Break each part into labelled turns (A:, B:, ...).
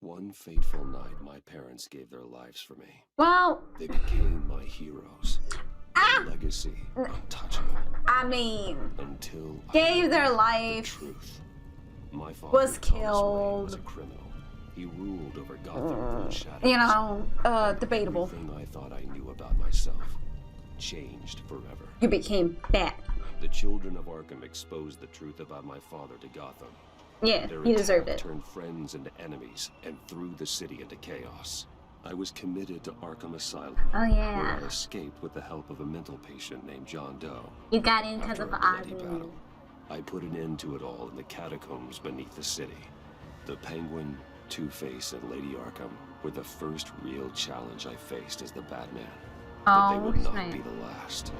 A: One fateful night, my parents gave their lives for me.
B: Well,
A: They became my heroes. Legacy untouchable.
B: I mean,
A: Until
B: gave their
A: the
B: life,
A: truth. My father
B: was
A: Thomas Wayne
B: killed.
A: was a criminal. He ruled over Gotham from the shadows.
B: You know, debatable.
A: Everything I thought I knew about myself changed forever.
B: You became bad.
A: The children of Arkham exposed the truth about my father to Gotham.
B: Yeah,
A: Their
B: he deserved
A: attack
B: it.
A: turned friends into enemies and threw the city into chaos. I was committed to Arkham Asylum,
B: Oh
A: where
B: yeah,
A: I escaped with the help of a mental patient named John Doe.
B: you got in because
A: After
B: of
A: a bloody
B: Ozzy.
A: battle, I put an end to it all in the catacombs beneath the city. The Penguin, Two-Face, and Lady Arkham were the first real challenge I faced as the Batman. But they
B: Oh,
A: would not
B: snap.
A: be the last.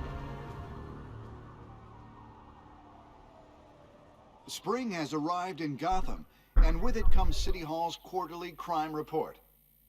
C: Spring has arrived in Gotham, and with it comes City Hall's quarterly crime report.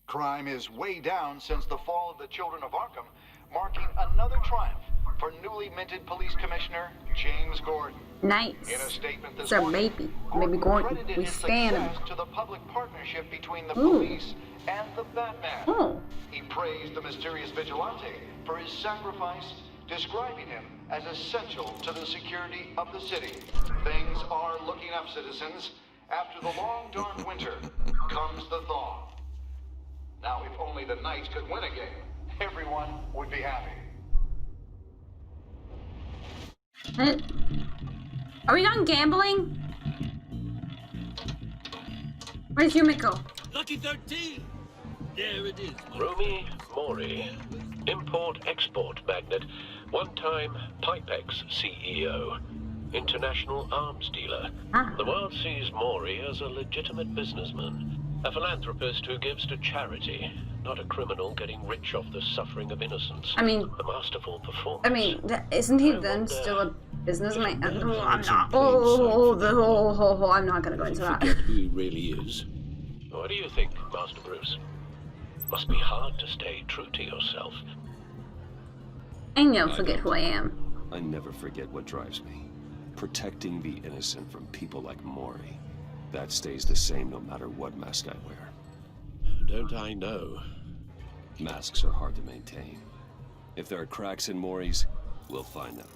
C: Crime is way down since the fall of the Children of Arkham, marking another triumph for newly minted police commissioner James Gordon.
B: Nice.
C: In a statement this
B: Sir,
C: morning,
B: maybe Gordon.
C: credited
B: We
C: his
B: stand him.
C: success to the public partnership between the
B: Ooh.
C: police and the Batman.
B: Oh,
C: He praised the mysterious vigilante for his sacrifice, describing him as essential to the security of the city. Things are looking up, citizens. After the long, dark winter comes the thaw. Now, if only the Knights could win a game, everyone would be happy.
B: are we done gambling? Where's Yumiko?
D: Lucky 13! There it is.
E: Romy Mori, import-export magnate, one-time Pipex CEO, international arms dealer.
B: Ah.
E: The world sees Mori as a legitimate businessman, a philanthropist who gives to charity, not a criminal getting rich off the suffering of innocence.
B: I mean,
E: A masterful performance.
B: I mean, isn't he then still a businessman? I'm not. I'm not gonna go into that.
D: Forget who he really is.
E: What do you think, Master Bruce? Must be hard to stay true to yourself.
B: I know, forget who I am.
A: I never forget what drives me. Protecting the innocent from people like Mori. That stays the same no matter what mask I wear.
D: Don't I know?
A: Masks are hard to maintain. If there are cracks in Mori's, we'll find them.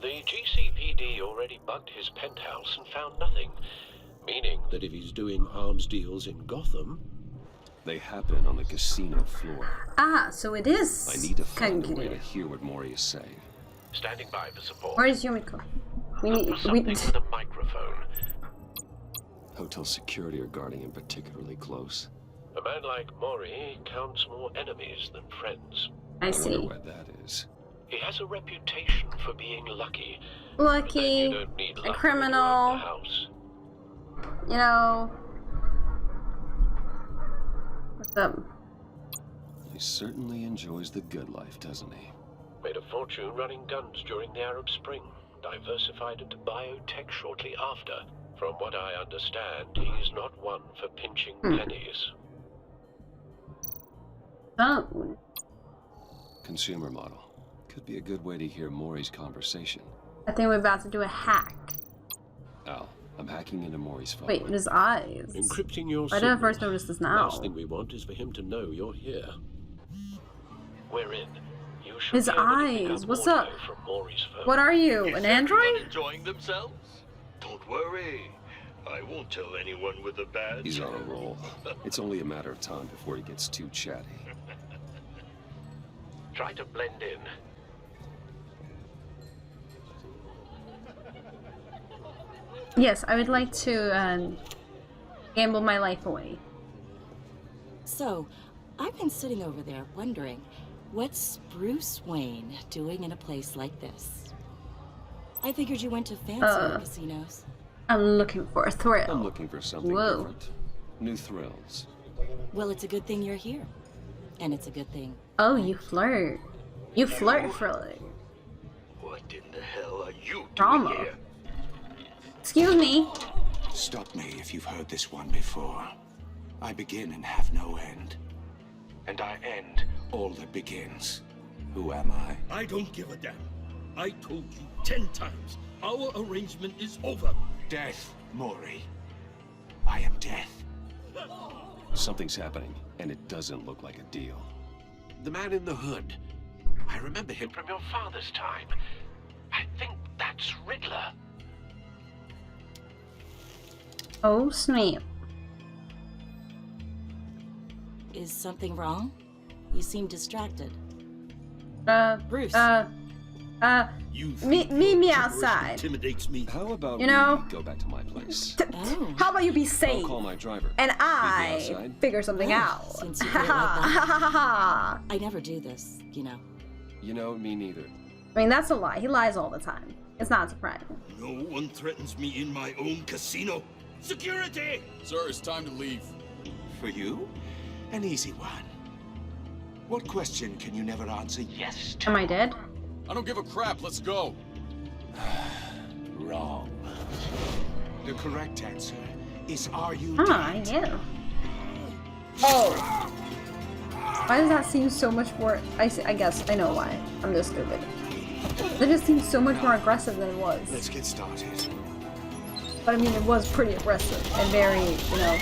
E: The GCPD already bugged his penthouse and found nothing, meaning
D: That if he's doing arms deals in Gotham,
A: They happen on the casino floor.
B: Ah, so it is.
A: I need to find a way to
B: Congregate.
A: hear what Mori is saying.
E: standing by for support.
B: Where is Yumiko? We need.
E: Something with a microphone.
A: Hotel security are guarding him particularly close.
E: A man like Mori counts more enemies than friends.
B: I
A: I wonder
B: see.
A: why that is.
E: He has a reputation for being lucky.
B: Lucky,
E: But then you don't need
B: a
E: luck when you own
B: criminal.
E: the house.
B: You know. What's up?
A: He certainly enjoys the good life, doesn't he?
E: Made a fortune running guns during the Arab Spring. Diversified into biotech shortly after. From what I understand, he's not one for pinching pennies.
B: Phone.
A: Consumer model. Could be a good way to hear Mori's conversation.
B: I think we're about to do a hack.
A: Al, I'm hacking into Mori's phone.
B: Wait, his eyes.
D: encrypting your
B: I didn't
D: signals.
B: first notice this now.
D: Last thing we want is for him to know you're here.
E: We're in. You should
B: His
E: be able to pick
B: eyes,
E: up
B: what's
E: audio
B: up?
E: From Mori's phone.
B: What are you,
F: Is
B: an
F: everyone
B: android?
F: enjoying themselves? Don't worry. I won't tell anyone with a badge.
A: He's on a roll. It's only a matter of time before he gets too chatty.
E: Try to blend in.
B: Yes, I would like to gamble my life away.
G: So, I've been sitting over there wondering, what's Bruce Wayne doing in a place like this? I figured you went to fancier casinos.
B: I'm looking for a thrill.
A: I'm looking for something
B: Whoa.
A: different. New thrills.
G: Well, it's a good thing you're here. And it's a good thing.
B: Oh, you flirt. You flirt for like
F: What in the hell are you doing
B: drama.
F: here?
B: Excuse me.
C: Stop me if you've heard this one before. I begin and have no end. And I end all that begins. Who am I?
D: I don't give a damn. I told you 10 times. Our arrangement is over.
C: Death, Mori. I am death.
A: Something's happening, and it doesn't look like a deal.
E: The man in the hood. I remember him from your father's time. I think that's Riddler.
B: Oh, snap.
G: Is something wrong? You seem distracted. Bruce.
D: You
B: Meet
D: think
B: me
D: your gibberish
B: outside.
D: Intimidates me.
A: How about
B: You know-
A: we go back to my place?
G: Oh.
B: How about you be
A: I'll
B: safe?
A: call my driver.
B: And
A: Meet me
B: I
A: outside.
B: figure something
G: Oh,
B: out.
G: since you
B: Ha
G: feel like that.
B: ha ha ha ha.
G: I never do this, you know.
A: You know, me neither.
B: I mean, that's a lie. He lies all the time. It's not surprising.
D: No one threatens me in my own casino. Security!
H: Sir, it's time to leave.
I: For you? An easy one. What question can you never answer yes to?
B: Am I dead?
H: I don't give a crap. Let's go.
I: Wrong. The correct answer is are you
B: Ah,
I: dead?
B: yeah. Oh. Why does that seem so much more... I guess I know why. I'm just stupid. That just seems so much more aggressive than it was.
I: Let's get started.
B: But I mean, it was pretty aggressive and very, you know...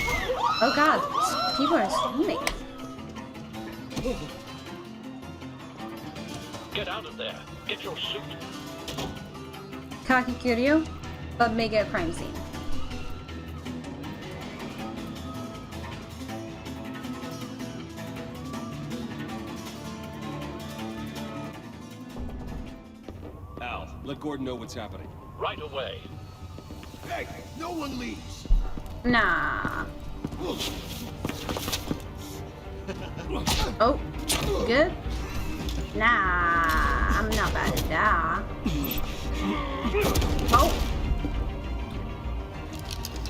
B: Oh god, people are screaming.
E: Get out of there. Get your suit.
B: Kakikiryu, but make it a crime scene.
A: Al, let Gordon know what's happening.
E: Right away.
D: Hey, no one leaves.
B: Nah. Oh, good? Nah, I'm not bad at that. Oh.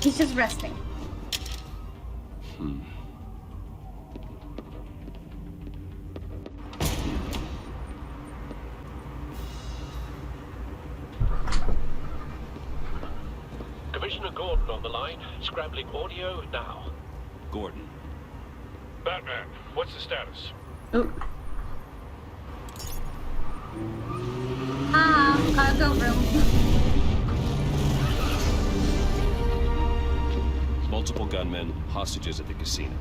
B: He's just resting.
E: Commissioner Gordon on the line. Scrambling audio now.
A: Gordon.
E: Batman, what's the status?
B: Ooh. Go room.
A: Multiple gunmen, hostages at the casino.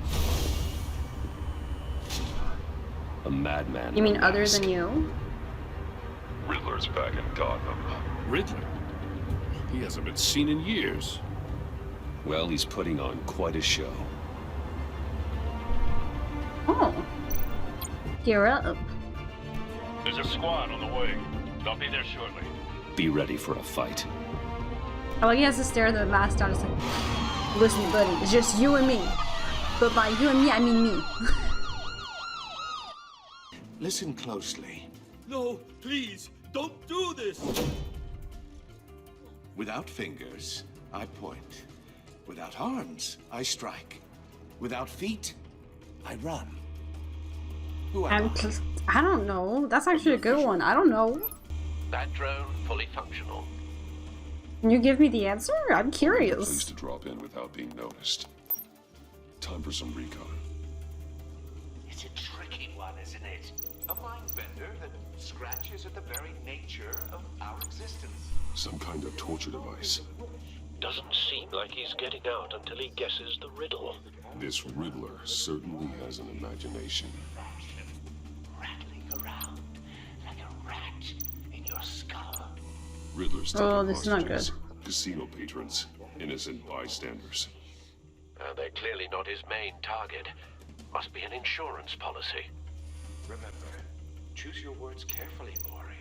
A: A madman.
B: You mean other
A: unmasked.
B: than you?
J: Riddler's back in Gotham.
D: Riddler? He hasn't been seen in years.
A: Well, he's putting on quite a show.
B: Oh. Gear up.
J: There's a squad on the way. They'll be there shortly.
A: Be ready for a fight.
B: Oh, he has to stare the mask down and say, listen, buddy, it's just you and me. But by you and me, I mean me.
I: Listen closely.
D: No, please, don't do this.
I: Without fingers, I point. Without arms, I strike. Without feet, I run. Who am I?
B: I don't know. That's actually a good one. I don't know.
E: That drone fully functional.
B: Can you give me the answer? I'm
J: Pleased
B: curious.
J: to drop in without being noticed. Time for some recon.
C: It's a tricky one, isn't it? A mind bender that scratches at the very nature of our existence.
J: Some kind of torture device.
E: Doesn't seem like he's getting out until he guesses the riddle.
J: This Riddler certainly has an imagination.
C: Rattling around like a rat in your skull.
J: Riddler's
B: Oh,
J: taking
B: this is not
J: hostages, casino patrons, innocent bystanders.
E: They're clearly not his main target. Must be an insurance policy.
C: Remember, choose your words carefully, Maury.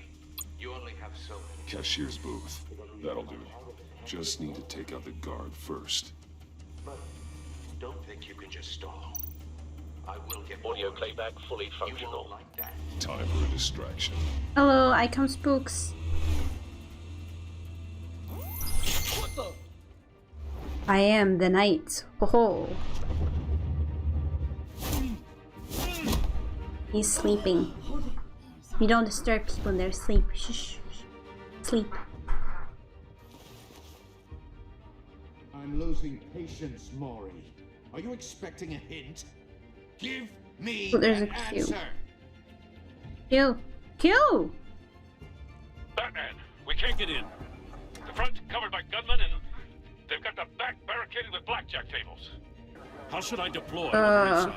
C: You only have so many.
J: Cashier's booth. That'll do. Just need to take out the guard first.
C: But don't think you can just stall. I will get
E: Audio
C: Maury.
E: playback fully
C: You
E: functional.
C: won't like that.
J: Time for a distraction.
B: Hello, I come spooks.
D: What the?
B: I am the knight. Ho ho. He's sleeping. You don't disturb people in their sleep. Shh, shh, shh. Sleep.
K: I'm losing patience, Maury. Are you expecting a hint? Give me
B: Oh, there's
K: an
B: a cue.
K: answer.
B: Kill. Kill!
J: Batman, we can't get in. The front's covered by gunmen and they've got the back barricaded with blackjack tables.
D: How should I deploy? I'm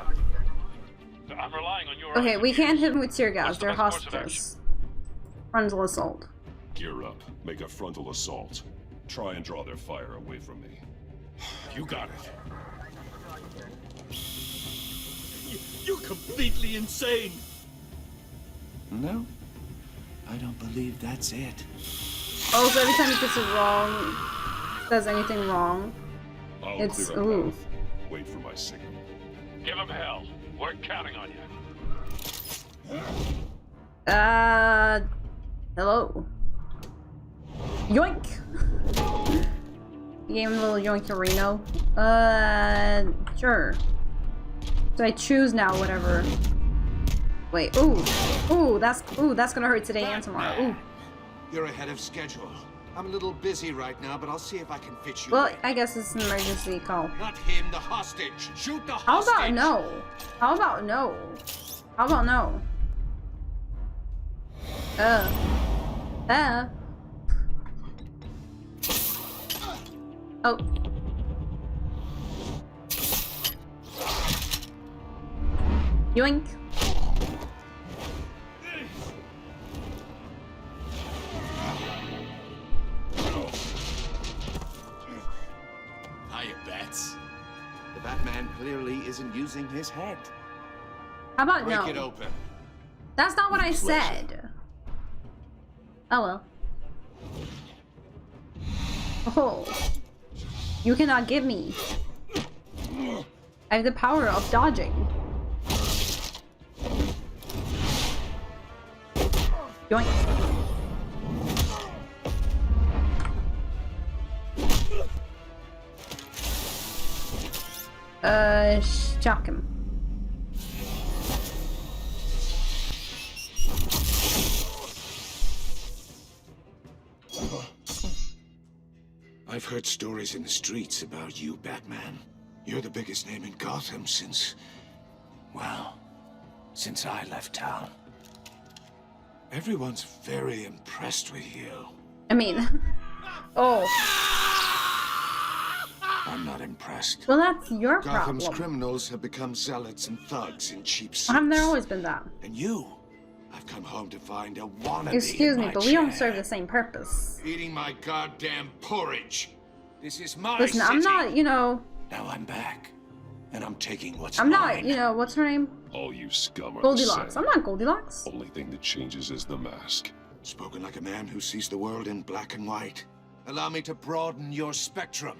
D: relying on your
B: Okay, we can't hit them with tear gas.
D: What's the
B: They're
D: best course of
B: hostages. Frontal assault.
J: Gear up. Make a frontal assault. Try and draw their fire away from me.
D: You got it. You're completely insane.
I: No, I don't believe that's it.
B: Also, every time he gets it wrong, says anything wrong,
J: I'll
B: it's
J: clear a
B: ooh.
J: path. Wait for my signal.
D: Give him hell. We're counting on you.
B: Hello. Yoink! You gave him a little yoinkerino. Sure. So I choose now, whatever. Wait, ooh, that's gonna hurt today and tomorrow. Ooh.
K: You're ahead of schedule. I'm a little busy right now, but I'll see if I can fit you
B: Well,
K: in.
B: I guess it's an emergency call.
K: Not him, the hostage. Shoot the
B: How
K: hostage.
B: about no? How about no? How about no? Oh. Yoink.
I: Hiya, Bats. The Batman clearly isn't using his head.
B: How about
K: Break
B: no?
K: it open.
B: That's not what I said. Oh well. Oh. You cannot get me. I have the power of dodging. Yoink. Shock him.
I: I've heard stories in the streets about you, Batman. You're the biggest name in Gotham since... well, since I left town. Everyone's very impressed with you.
B: I mean... oh.
I: I'm not impressed.
B: Well, that's your
I: Gotham's
B: problem.
I: criminals have become zealots and thugs in cheap suits.
B: Haven't there always been that?
I: And you? I've come home to find a wannabe
B: Excuse
I: in
B: me,
I: my
B: but we don't
I: chair.
B: serve the same purpose.
K: Eating my goddamn porridge. This is my
B: Listen, I'm
K: city.
B: not, you know...
I: Now I'm back. And I'm taking what's
B: I'm
I: mine.
B: not, you know, what's her name?
J: All you scum are
B: Goldilocks.
J: the
B: I'm
J: same.
B: not Goldilocks.
J: Only thing that changes is the mask.
I: Spoken like a man who sees the world in black and white.
K: Allow me to broaden your spectrum.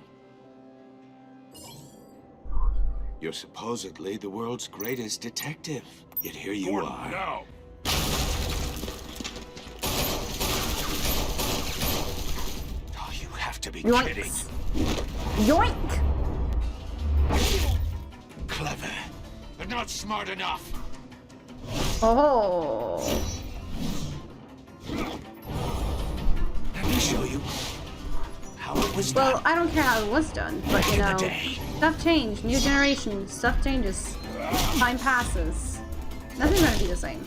I: You're supposedly the world's greatest detective. Yet here you
J: Gordon,
I: are.
J: now!
I: Oh, you have to be
B: Yoink.
I: kidding.
B: Yoink!
I: Clever, but not smart enough.
B: Oh.
I: Let me show you how it was
B: Well,
I: done.
B: I don't care how it was done, but you know, stuff changed. New generation, stuff changes. Time passes. Nothing's gonna be the same.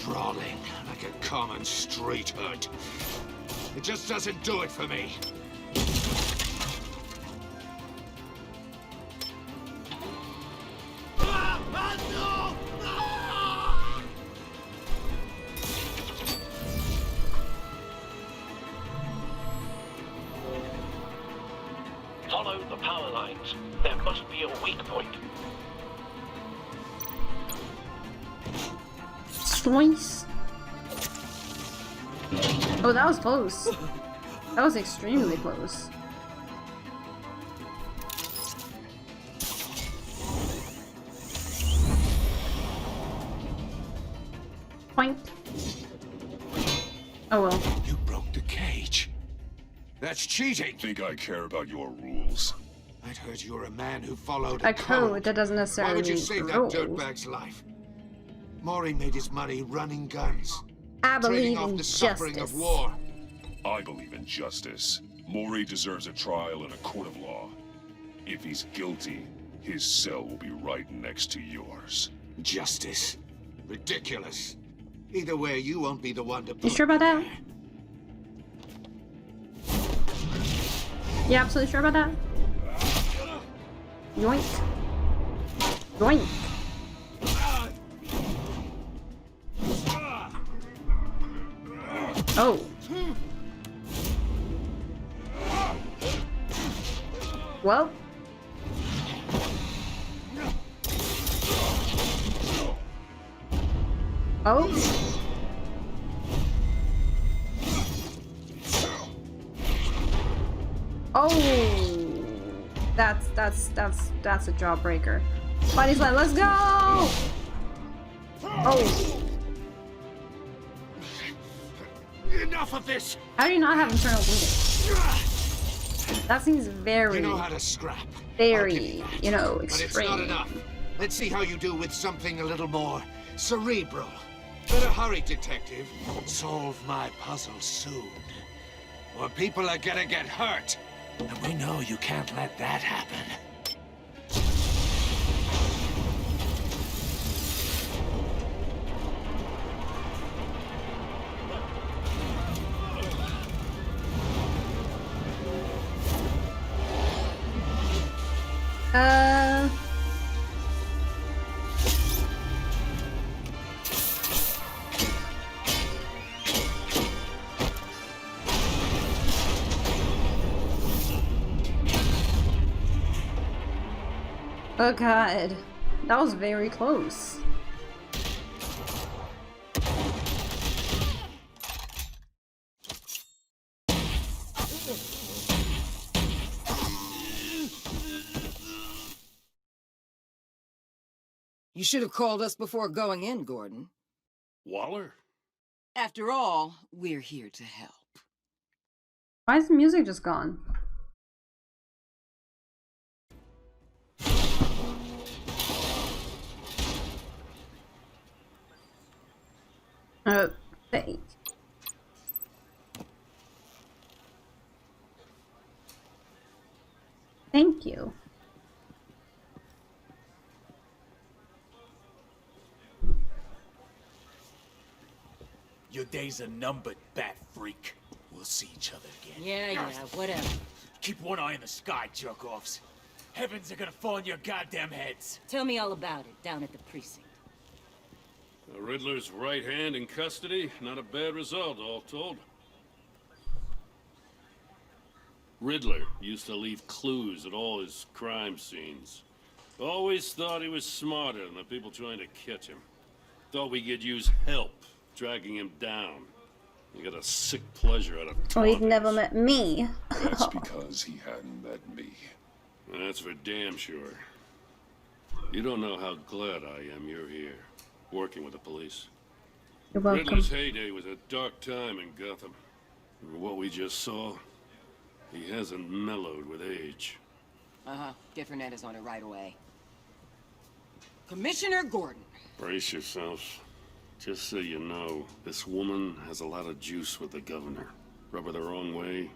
K: Brawling like a common street hood. It just doesn't do it for me.
E: Follow the power lines. There must be a weak point.
B: Choice. Oh, that was close. That was extremely close. Point. Oh well.
I: You broke the cage.
K: That's cheating.
J: Think I care about your rules?
K: I'd heard you were a man who followed
B: A code that doesn't
K: Why
B: necessarily
K: would you
B: mean
K: save that
B: rules.
K: dirtbag's life? Maury made his money running guns,
B: I
K: trading
B: believe
K: off
B: in
K: the suffering
B: justice.
K: of war.
J: I believe in justice. Mori deserves a trial in a court of law. If he's guilty, his cell will be right next to yours.
I: Justice. Ridiculous. Either way, you won't be the one to
B: You sure about that? You absolutely sure about that? Yoink. Yoink. Oh. Well. Oh. Oh. That's a jawbreaker. Buddy's like, let's go. Oh.
I: Enough of this.
B: How do you not have internal bleeding? That seems very.
I: You know how to scrap.
B: Very, you know,
I: But it's
B: extreme.
I: not enough. Let's see how you do with something a little more cerebral. Better hurry, detective. Solve my puzzle soon. Or people are gonna get hurt. And we know you can't let that happen.
B: Oh god, that was very close.
L: You should have called us before going in, Gordon.
D: Waller?
L: After all, we're here to help.
B: Why is the music just gone? Thank. Thank you.
M: Your days are numbered, bat freak. We'll see each other again.
L: Yeah, whatever.
M: Keep one eye in the sky, jerk-offs. Heavens are gonna fall on your goddamn heads.
G: Tell me all about it down at the precinct.
D: The Riddler's right hand in custody. Not a bad result, all told. Riddler used to leave clues at all his crime scenes. Always thought he was smarter than the people trying to catch him. Thought we could use help dragging him down. He got a sick pleasure out of
B: Oh, he's
D: taunting
B: never
D: us.
B: met me.
J: That's because he hadn't met me.
D: That's for damn sure. You don't know how glad I am you're here, working with the police.
B: You're welcome.
D: Riddler's heyday was a dark time in Gotham. For what we just saw, he hasn't mellowed with age.
L: Get Fernandez on it right away. Commissioner Gordon.
D: Brace yourselves. Just so you know, this woman has a lot of juice with the governor. Rub her the wrong way,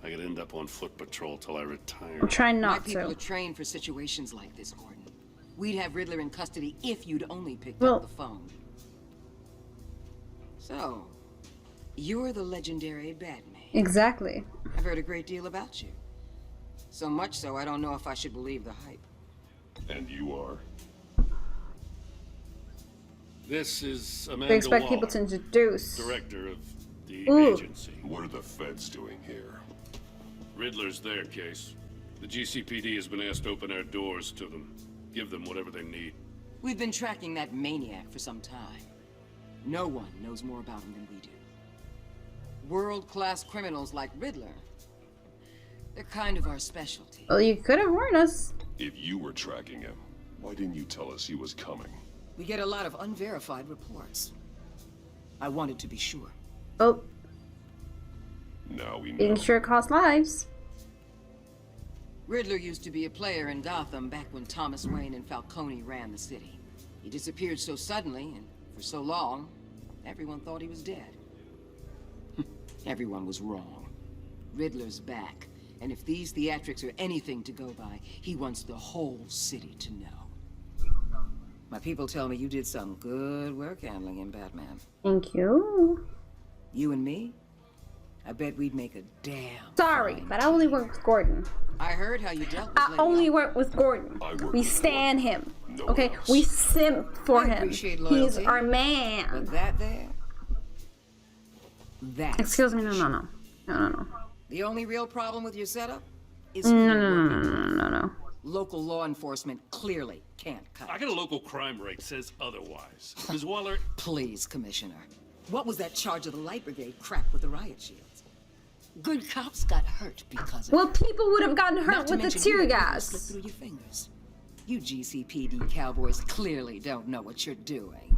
D: I could end up on foot patrol till I retire.
B: I'm trying
L: My
B: not
L: people
B: to.
L: are trained for situations like this, Gordon. We'd have Riddler in custody if you'd only picked
B: Well-
L: up the phone. So, you're the legendary Batman.
B: Exactly.
L: I've heard a great deal about you. So much so, I don't know if I should believe the hype.
J: And you are?
D: This is
B: They
D: Amanda
B: expect
D: Waller,
B: people to introduce.
D: director of the
B: Ooh.
D: agency.
J: What are the feds doing here?
D: Riddler's their case. The GCPD has been asked to open our doors to them. Give them whatever they need.
L: We've been tracking that maniac for some time. No one knows more about him than we do. World-class criminals like Riddler. They're kind of our specialty.
B: Well, you could have warned us.
J: If you were tracking him, why didn't you tell us he was coming?
L: We get a lot of unverified reports. I wanted to be sure.
B: Oh,
J: Now we know.
B: being sure costs lives.
L: Riddler used to be a player in Gotham back when Thomas Wayne and Falcone ran the city. He disappeared so suddenly and for so long, everyone thought he was dead. Everyone was wrong. Riddler's back. And if these theatrics are anything to go by, he wants the whole city to know. My people tell me you did some good work handling him, Batman.
B: Thank you.
L: You and me? I bet we'd make a damn.
B: Sorry, but I only work with Gordon.
L: I heard how you dealt with
B: I only work with Gordon. We stand him. Okay? We simp for him. He's our man.
L: But that there? That's
B: Excuse me, no.
L: the only real problem with your setup is
B: No.
L: local law enforcement clearly can't cut.
D: I got a local crime rate says otherwise. Ms. Waller,
L: Please, Commissioner. What was that charge of the Light Brigade crap with the riot shields? Good cops got hurt because of
B: Well, people would have gotten hurt
L: Not to
B: with the
L: mention
B: tear
L: you let it
B: gas.
L: slip through your fingers. You GCPD cowboys clearly don't know what you're doing.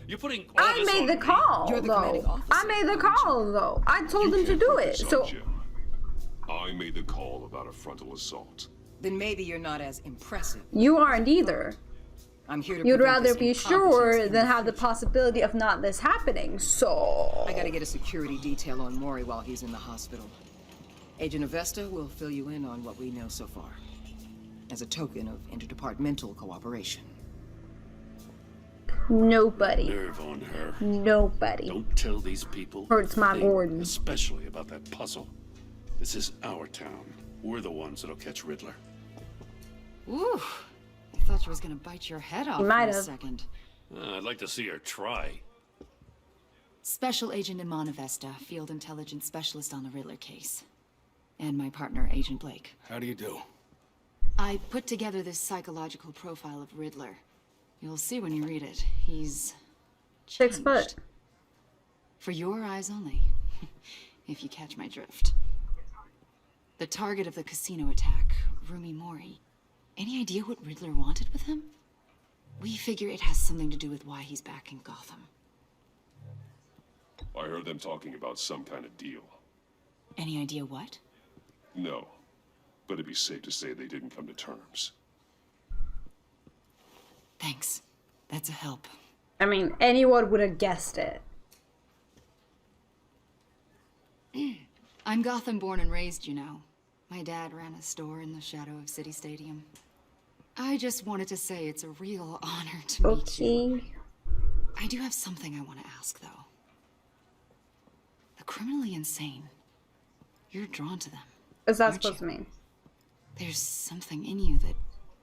D: you're putting all
B: I
D: this
B: made
D: on
B: the
D: me.
B: call,
L: You're the commanding
B: though.
L: officer,
B: I made the call, though. I told them to
J: Can't
B: do
J: put
B: it.
J: this on
B: So
J: Jim. I made the call about a frontal assault.
L: Then maybe you're not as impressive.
B: you aren't either.
L: I'm here to
B: You'd
L: prevent
B: rather
L: this
B: be
L: incompetence
B: sure
L: in
B: than
L: the
B: have the
L: future.
B: possibility of not this happening. So
L: I gotta get a security detail on Maury while he's in the hospital. Agent Avesta will fill you in on what we know so far, as a token of interdepartmental cooperation.
B: nobody,
D: Nerve on her.
B: nobody.
D: Don't tell these people.
B: Hurts my
D: a thing,
B: Gordon.
D: Especially about that puzzle. This is our town. We're the ones that'll catch Riddler.
N: Ooh, I thought you was gonna bite your head off
B: You
N: for
B: might
N: a
B: have.
N: second.
D: I'd like to see her try.
N: Special Agent Iman Avesta, Field Intelligence Specialist on the Riddler case. And my partner, Agent Blake.
M: How do you do?
N: I put together this psychological profile of Riddler. You'll see when you read it. He's
B: 6 foot.
N: changed. For your eyes only, if you catch my drift. The target of the casino attack, Rumi Mori. Any idea what Riddler wanted with him? We figure it has something to do with why he's back in Gotham.
J: I heard them talking about some kind of deal.
N: Any idea what?
J: No, but it'd be safe to say they didn't come to terms.
N: Thanks. That's a help.
B: I mean, anyone would have guessed it.
N: I'm Gotham born and raised, you know. My dad ran a store in the shadow of City Stadium. I just wanted to say it's a real honor to meet you.
B: Okay.
N: I do have something I want to ask, though. The criminally insane. You're drawn to them.
B: What's that
N: aren't
B: supposed to
N: you?
B: mean?
N: There's something in you that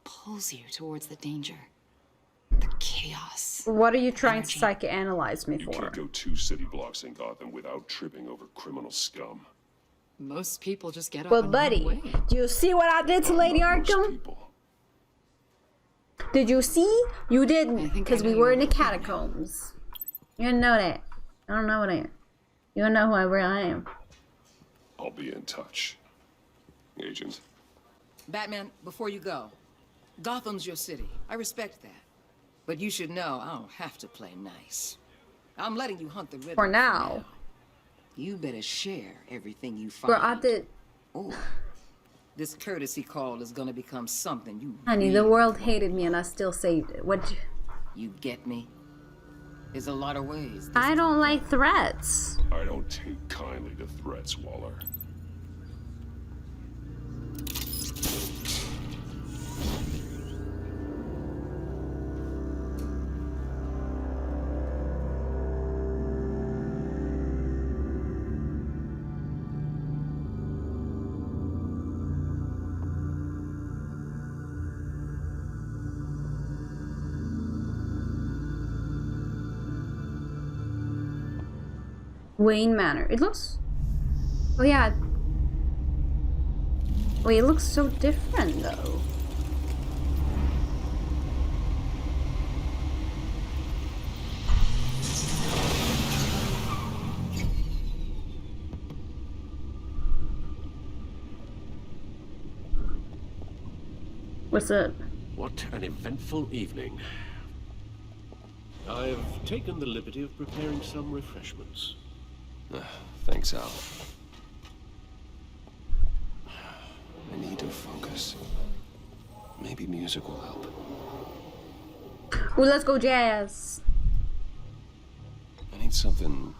N: pulls you towards the danger. The chaos.
B: What are you trying
N: Energy.
B: to psychoanalyze me
J: You
B: for?
J: can't go 2 city blocks in Gotham without tripping over criminal scum.
N: Most people just get up
B: Well,
N: and
B: buddy,
N: run away.
B: do you see what I did to Lady
J: Not most
B: Arkham?
J: people.
B: Did you see? You didn't,
N: I think
B: because
N: I
B: we
N: know
B: were
N: you
B: in the
N: were looking at.
B: catacombs. You don't know that. I don't know that. You don't know who I really am.
J: I'll be in touch. Agent.
L: Batman, before you go, Gotham's your city. I respect that. But you should know I don't have to play nice. I'm letting you hunt the Riddler.
B: For now.
L: You better share everything you find.
B: Bro, I did.
L: Oh, this courtesy call is gonna become something you
B: Honey,
L: really
B: the world hated me and I still saved it. What?
L: You get me? There's a lot of ways.
B: I don't like threats.
J: I don't take kindly to threats, Waller.
B: Wayne Manor. It looks... Oh yeah. Wait, it looks so different though. What's up?
E: What an eventful evening. I've taken the liberty of preparing some refreshments.
A: Thanks, Al. I need to focus. Maybe music will help.
B: Ooh, let's go jazz.
A: I need something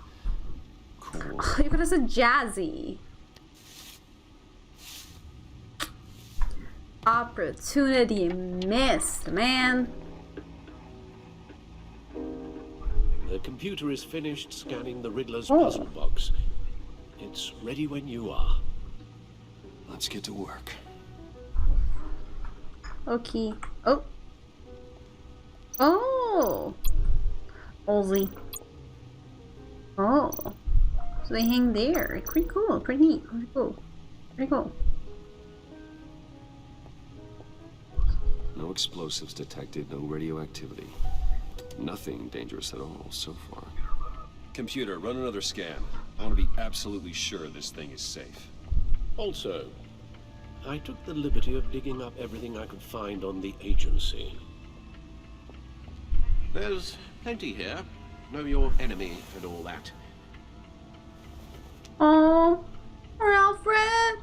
A: cool.
B: You could have said jazzy. Opportunity missed, man.
E: The computer is finished scanning the Riddler's puzzle box. It's ready when you are.
A: Let's get to work.
B: Okay. Oh. Oh. Ozzy. Oh. So they hang there. Pretty cool. Pretty neat. Pretty cool. Pretty cool.
A: No explosives detected, no radioactivity. Nothing dangerous at all so far. Computer, run another scan. I want to be absolutely sure this thing is safe.
E: Also, I took the liberty of digging up everything I could find on the agency. There's plenty here. Know your enemy and all that.
B: Oh, poor Alfred.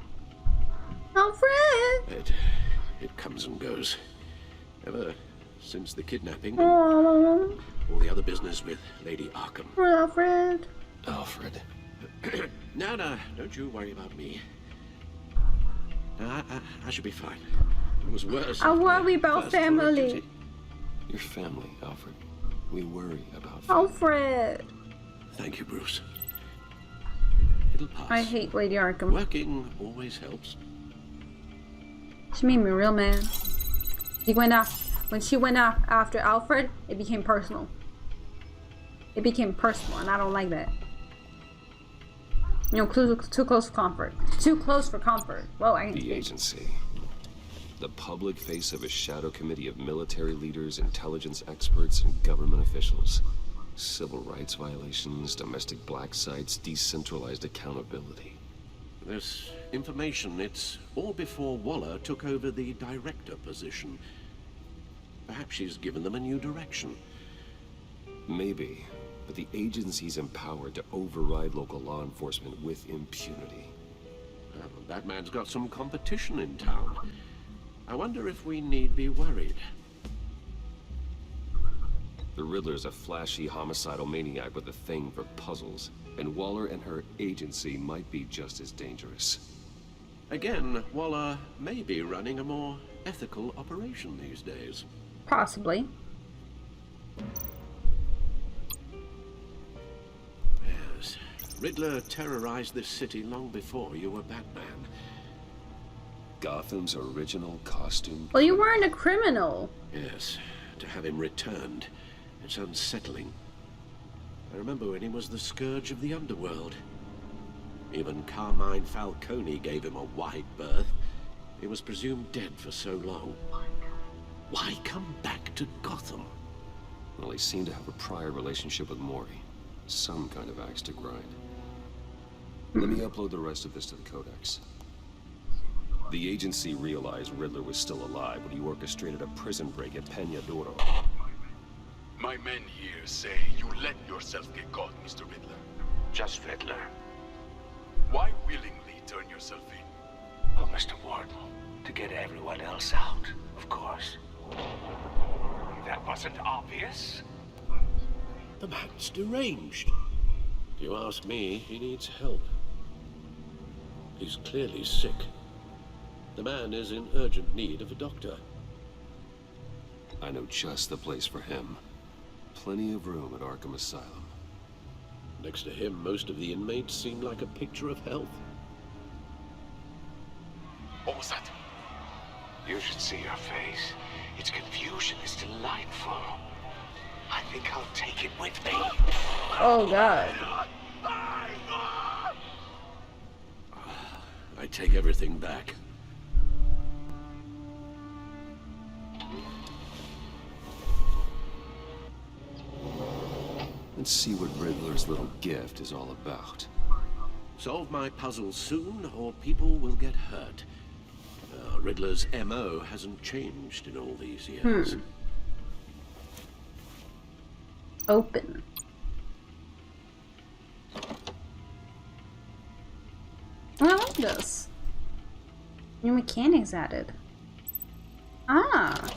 B: Alfred.
E: It comes and goes. Ever since the kidnapping,
B: Oh,
E: all the other business with Lady Arkham.
B: poor Alfred.
A: Alfred.
E: No, don't you worry about me. I should be fine. It was worse.
B: I worry about family.
A: Your family, Alfred. We worry about family.
B: Alfred.
E: Thank you, Bruce. It'll pass.
B: I hate Lady Arkham.
E: Working always helps.
B: She made me real mad. When she went off after Alfred, it became personal. It became personal, and I don't like that. You know, too close for comfort. Too close for comfort. Whoa, I
A: The agency. The public face of a shadow committee of military leaders, intelligence experts, and government officials. Civil rights violations, domestic black sites, decentralized accountability.
E: This information, it's all before Waller took over the director position. Perhaps she's given them a new direction.
A: Maybe, but the agency's empowered to override local law enforcement with impunity.
E: Well, that man's got some competition in town. I wonder if we need be worried.
A: The Riddler's a flashy, homicidal maniac with a thing for puzzles, and Waller and her agency might be just as dangerous.
E: Again, Waller may be running a more ethical operation these days.
B: Possibly.
E: Yes. Riddler terrorized this city long before you were Batman.
A: Gotham's original costume.
B: Well, you weren't a criminal.
E: Yes. To have him returned, it's unsettling. I remember when he was the scourge of the underworld. Even Carmine Falcone gave him a wide berth. He was presumed dead for so long. Why come back to Gotham?
A: Well, he seemed to have a prior relationship with Mori. Some kind of axe to grind. Let me upload the rest of this to the Codex. The agency realized Riddler was still alive when he orchestrated a prison break at Peña Duro.
O: My men here say you let yourself get caught, Mr. Riddler.
I: Just Riddler.
O: Why willingly turn yourself in?
I: Oh, Mr. Warden, to get everyone else out, of course. That wasn't obvious.
E: The man's deranged. If you ask me, he needs help. He's clearly sick. The man is in urgent need of a doctor.
A: I know just the place for him. Plenty of room at Arkham Asylum.
E: Next to him, most of the inmates seem like a picture of health.
O: What was that?
I: You should see your face. Its confusion is delightful. I think I'll take it with me.
B: Oh, God.
E: I take everything back.
A: Let's see what Riddler's little gift is all about.
E: Solve my puzzle soon, or people will get hurt. Riddler's MO hasn't changed in all these years.
B: Open. Oh, I like this. New mechanics added. Ah.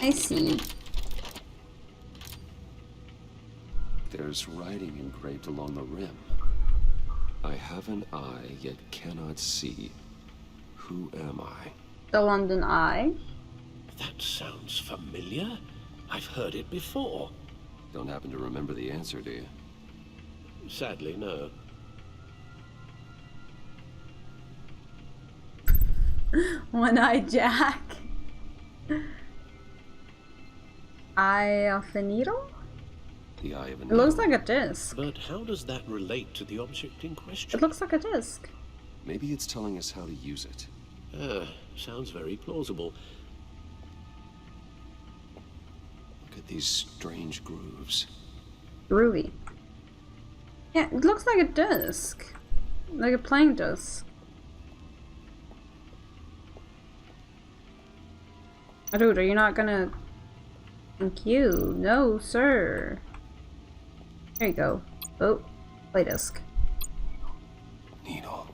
B: I see.
A: There's writing engraved along the rim. I have an eye, yet cannot see. Who am I?
B: The London Eye.
E: That sounds familiar. I've heard it before.
A: Don't happen to remember the answer, do you?
E: Sadly, no.
B: One-eyed Jack. Eye of a needle?
A: The eye of a
B: It
A: needle.
B: looks like a disc.
E: But how does that relate to the object in question?
B: It looks like a disc.
A: Maybe it's telling us how to use it.
E: Sounds very plausible.
A: Look at these strange grooves.
B: Groovy. Yeah, it looks like a disc. Like a playing disc. Dude, are you not gonna... Thank you. No, sir. There you go. Oh, play disc.
A: Needle.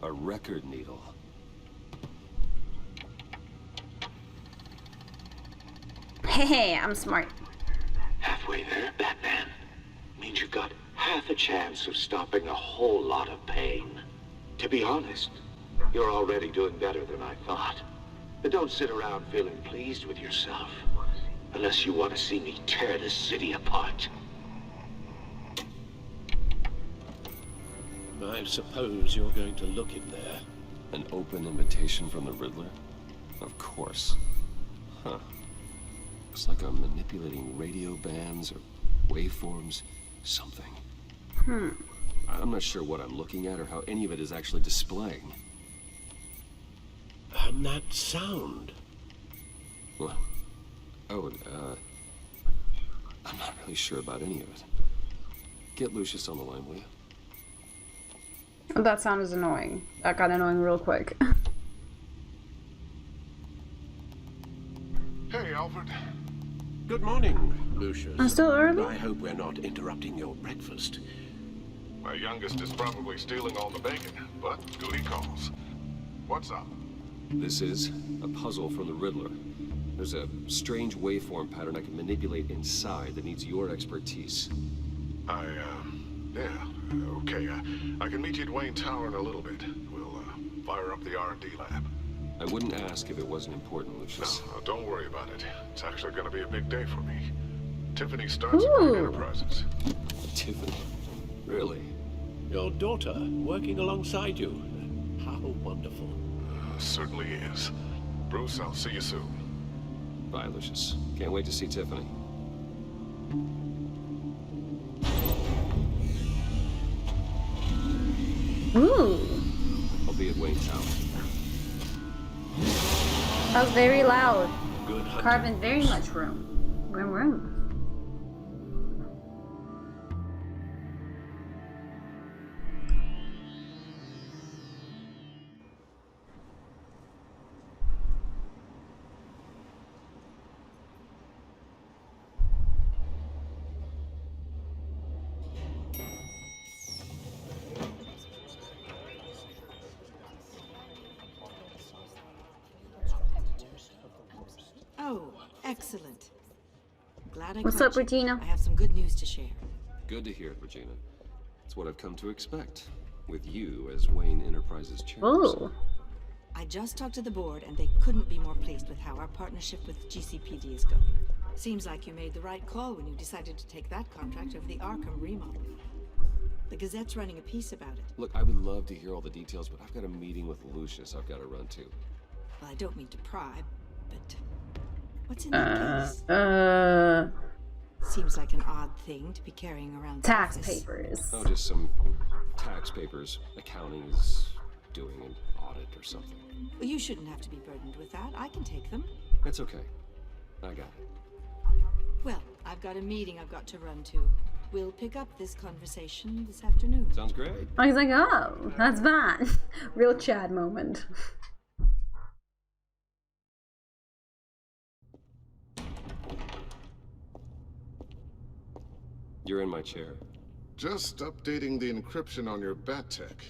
A: A record needle.
B: Hey, I'm smart.
I: Halfway there, Batman. Means you've got half a chance of stopping a whole lot of pain. To be honest, you're already doing better than I thought. But don't sit around feeling pleased with yourself. Unless you want to see me tear this city apart.
E: I suppose you're going to look in there.
A: An open invitation from the Riddler? Of course. Huh. Looks like I'm manipulating radio bands or waveforms. Something. I'm not sure what I'm looking at or how any of it is actually displaying.
E: And that sound.
A: What? Oh, I'm not really sure about any of it. Get Lucius on the line, will you?
B: That sound is annoying. That got annoying real quick.
J: Hey, Alfred.
E: Good morning, Lucius.
B: I'm still early?
E: I hope we're not interrupting your breakfast.
J: My youngest is probably stealing all the bacon, but duty calls. What's up?
A: This is a puzzle from the Riddler. There's a strange waveform pattern I can manipulate inside that needs your expertise.
J: Yeah, okay. I can meet you at Wayne Tower in a little bit. We'll, fire up the R&D lab.
A: I wouldn't ask if it wasn't important, Lucius.
J: No, don't worry about it. It's actually gonna be a big day for me. Tiffany starts at Wayne Enterprises.
A: Tiffany? Really?
E: Your daughter working alongside you. How wonderful.
J: Certainly is. Bruce, I'll see you soon.
A: Bye, Lucius. Can't wait to see Tiffany.
B: Ooh.
A: I'll be at Wayne Tower.
B: That was very loud.
E: Good hunting.
B: Carving very much room. Room.
G: Oh, excellent. Glad I
B: What's
G: caught
B: up,
G: you.
B: Regina?
G: I have some good news to share.
A: Good to hear it, Regina. It's what I've come to expect, with you as Wayne Enterprises chairperson.
B: Oh.
G: I just talked to the board, and they couldn't be more pleased with how our partnership with GCPD is going. Seems like you made the right call when you decided to take that contract over the Arkham remodel. The Gazette's running a piece about it.
A: Look, I would love to hear all the details, but I've got a meeting with Lucius I've got to run to.
G: Well, I don't mean to pry, but what's in that case? Seems like an odd thing to be carrying around.
B: Tax papers.
A: Oh, just some tax papers. Accounting is doing an audit or something.
G: Well, you shouldn't have to be burdened with that. I can take them.
A: That's okay. I got it.
G: Well, I've got a meeting I've got to run to. We'll pick up this conversation this afternoon.
A: Sounds great.
B: I was like, oh, that's fine. Real Chad moment.
A: You're in my chair.
J: Just updating the encryption on your bat tech.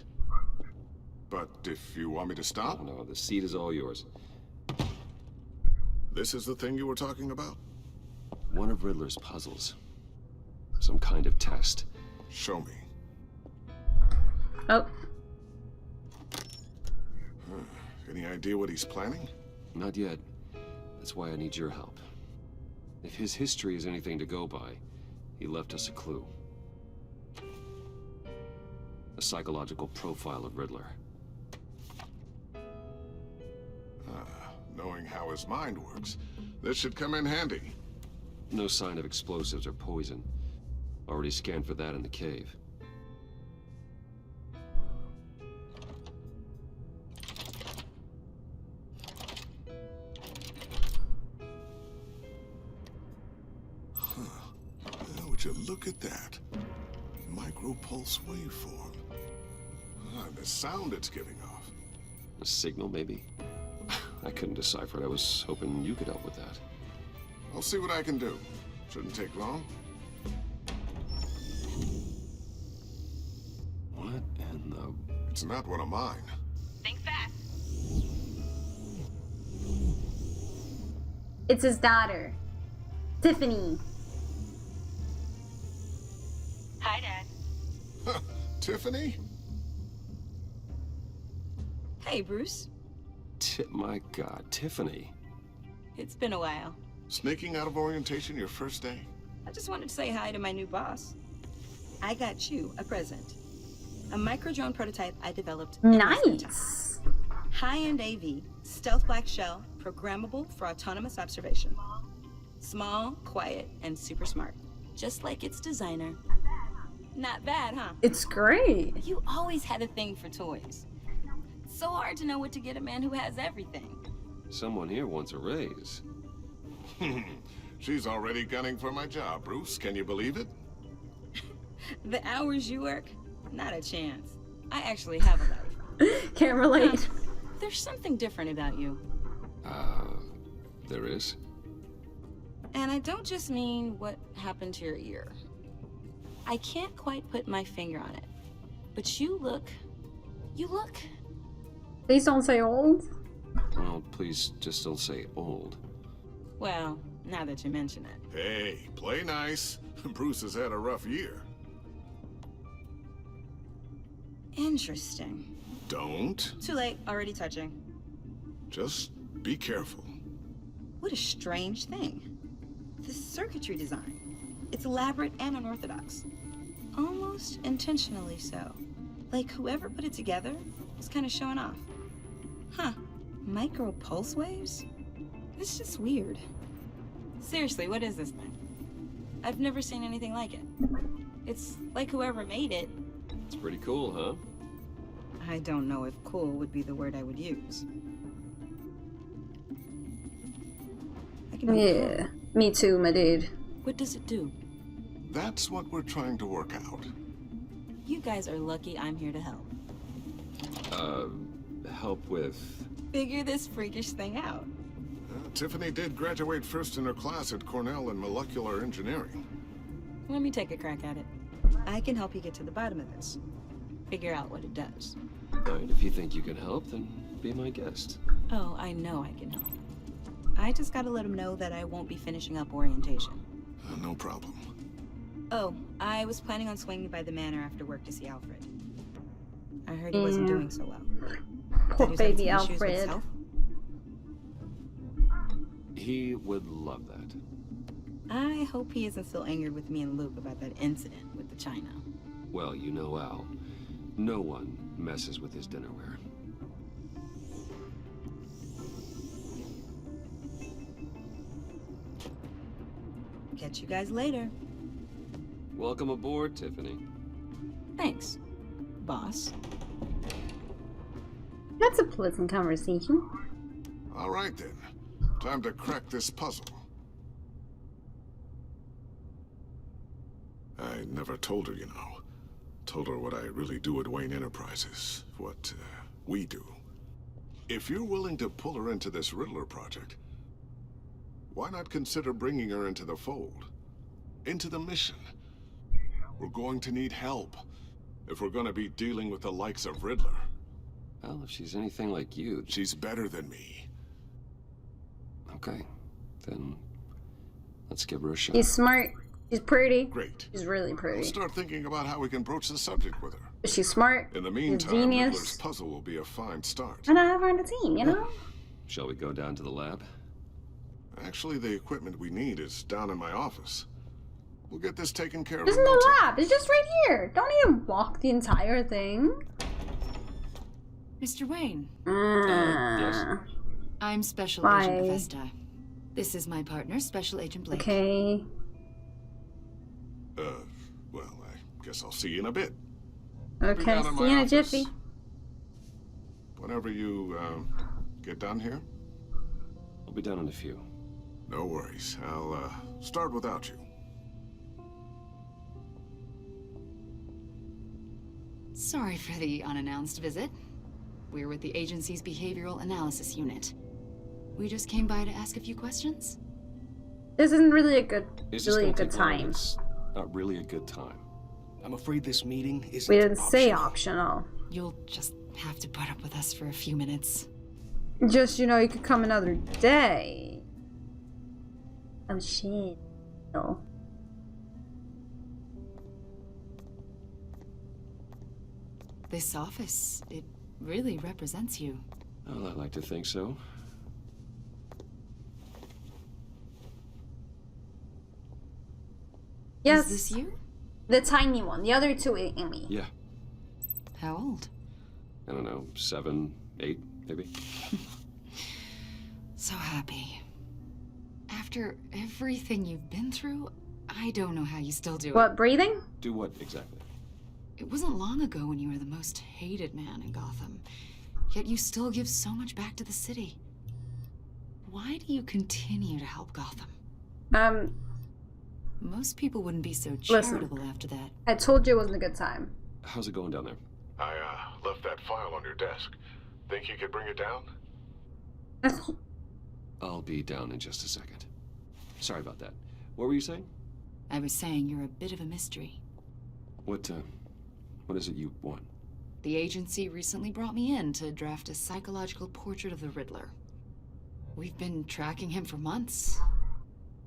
J: But if you want me to stop?
A: Oh, no, the seat is all yours.
J: This is the thing you were talking about?
A: One of Riddler's puzzles. Some kind of test.
J: Show me.
B: Oh.
J: Any idea what he's planning?
A: Not yet. That's why I need your help. If his history is anything to go by, he left us a clue. A psychological profile of Riddler.
J: Knowing how his mind works, this should come in handy.
A: No sign of explosives or poison. Already scanned for that in the cave.
J: Would you look at that? Micropulse waveform. The sound it's giving off.
A: A signal, maybe? I couldn't decipher it. I was hoping you could help with that.
J: I'll see what I can do. Shouldn't take long.
A: What in the...
J: It's not one of mine.
N: Think fast.
B: It's his daughter, Tiffany.
N: Hi, Dad.
J: Tiffany?
G: Hey, Bruce.
A: My God, Tiffany.
G: It's been a while.
J: Sneaking out of orientation your first day?
G: I just wanted to say hi to my new boss. I got you a present. A micro-drone prototype I developed.
B: Nice.
G: High-end AV, stealth black shell, programmable for autonomous observation. Small, quiet, and super smart. Just like its designer. Not bad, huh?
B: It's great.
G: You always had a thing for toys. So hard to know what to get a man who has everything.
A: Someone here wants a raise.
J: She's already gunning for my job, Bruce. Can you believe it?
G: The hours you work? Not a chance. I actually have a life.
B: Can't relate.
G: There's something different about you.
A: There is?
G: And I don't just mean what happened to your ear. I can't quite put my finger on it. But you look...
B: Please don't say old.
A: Well, please just don't say old.
G: Well, now that you mention it.
J: Hey, play nice. Bruce has had a rough year.
G: Interesting.
J: Don't.
G: Too late, already touching.
J: Just be careful.
G: What a strange thing. The circuitry design. It's elaborate and unorthodox. Almost intentionally so. Like whoever put it together was kind of showing off. Huh. Micro pulse waves? It's just weird. Seriously, what is this thing? I've never seen anything like it. It's like whoever made it.
A: It's pretty cool, huh?
G: I don't know if cool would be the word I would use.
B: Yeah, me too, my dude.
G: What does it do?
J: That's what we're trying to work out.
G: You guys are lucky I'm here to help.
A: Help with...
G: Figure this freakish thing out.
J: Tiffany did graduate first in her class at Cornell in molecular engineering.
G: Let me take a crack at it. I can help you get to the bottom of this. Figure out what it does.
A: Alright, if you think you can help, then be my guest.
G: Oh, I know I can help. I just gotta let him know that I won't be finishing up orientation.
J: No problem.
G: Oh, I was planning on swinging by the manor after work to see Alfred. I heard he wasn't doing so well.
B: Poor
G: That he was having
B: baby
G: some issues with his
B: Alfred.
G: health.
A: He would love that.
G: I hope he isn't still angered with me and Luke about that incident with the china.
A: Well, you know Al. No one messes with his dinnerware.
G: Catch you guys later.
A: Welcome aboard, Tiffany.
G: Thanks, boss.
B: That's a pleasant conversation.
J: All right, then. Time to crack this puzzle. I never told her, you know. Told her what I really do at Wayne Enterprises. What we do. If you're willing to pull her into this Riddler project, why not consider bringing her into the fold? Into the mission? We're going to need help if we're going to be dealing with the likes of Riddler.
A: Well, if she's anything like you...
J: She's better than me.
A: Okay, then let's give her a shot.
B: He's smart. She's pretty.
J: Great.
B: She's really
J: I'll
B: pretty.
J: start thinking about how we can broach the subject with her.
B: She's smart.
J: In the
B: She's
J: meantime,
B: genius.
J: Riddler's puzzle will be a fine start.
B: And I have her on the team, you know?
A: Shall we go down to the lab?
J: Actually, the equipment we need is down in my office. We'll get this taken care of.
B: There's
J: in
B: no
J: no time.
B: lab. It's just right here. Don't need to walk the entire thing.
N: Mr. Wayne.
A: Yes.
N: I'm Special
B: Bye.
N: Agent Bethesda. This is my partner, Special Agent Blake.
B: Okay.
J: Well, I guess I'll see you in a bit.
B: Okay,
J: down in
B: see
J: my
B: you in a
J: office.
B: jiffy.
J: Whenever you, get done here?
A: I'll be down in a few.
J: No worries. I'll, start without you.
N: Sorry for the unannounced visit. We're with the agency's behavioral analysis unit. We just came by to ask a few questions.
B: This isn't really a good,
A: It's
B: really a
A: just
B: good
A: gonna take long.
B: time.
A: It's not really a good time.
P: I'm afraid this meeting isn't
B: We didn't say optional.
N: You'll just have to put up with us for a few minutes.
B: Just, you know, you could come another day. Oh shit. No.
N: This office, it really represents you.
A: Well, I like to think so.
B: Yes.
N: Is this you?
B: The tiny one. The other two ain't me.
A: Yeah.
N: How old?
A: I don't know, 7, 8, maybe.
N: So happy. After everything you've been through, I don't know how you still do it.
B: What, breathing?
A: Do what exactly?
N: It wasn't long ago when you were the most hated man in Gotham. Yet you still give so much back to the city. Why do you continue to help Gotham? Most people wouldn't be so charitable after that.
B: I told you it wasn't a good time.
A: How's it going down there?
J: I, left that file on your desk. Think you could bring it down?
A: I'll be down in just a second. Sorry about that. What were you saying?
N: I was saying you're a bit of a mystery.
A: What is it you want?
N: The agency recently brought me in to draft a psychological portrait of the Riddler. We've been tracking him for months,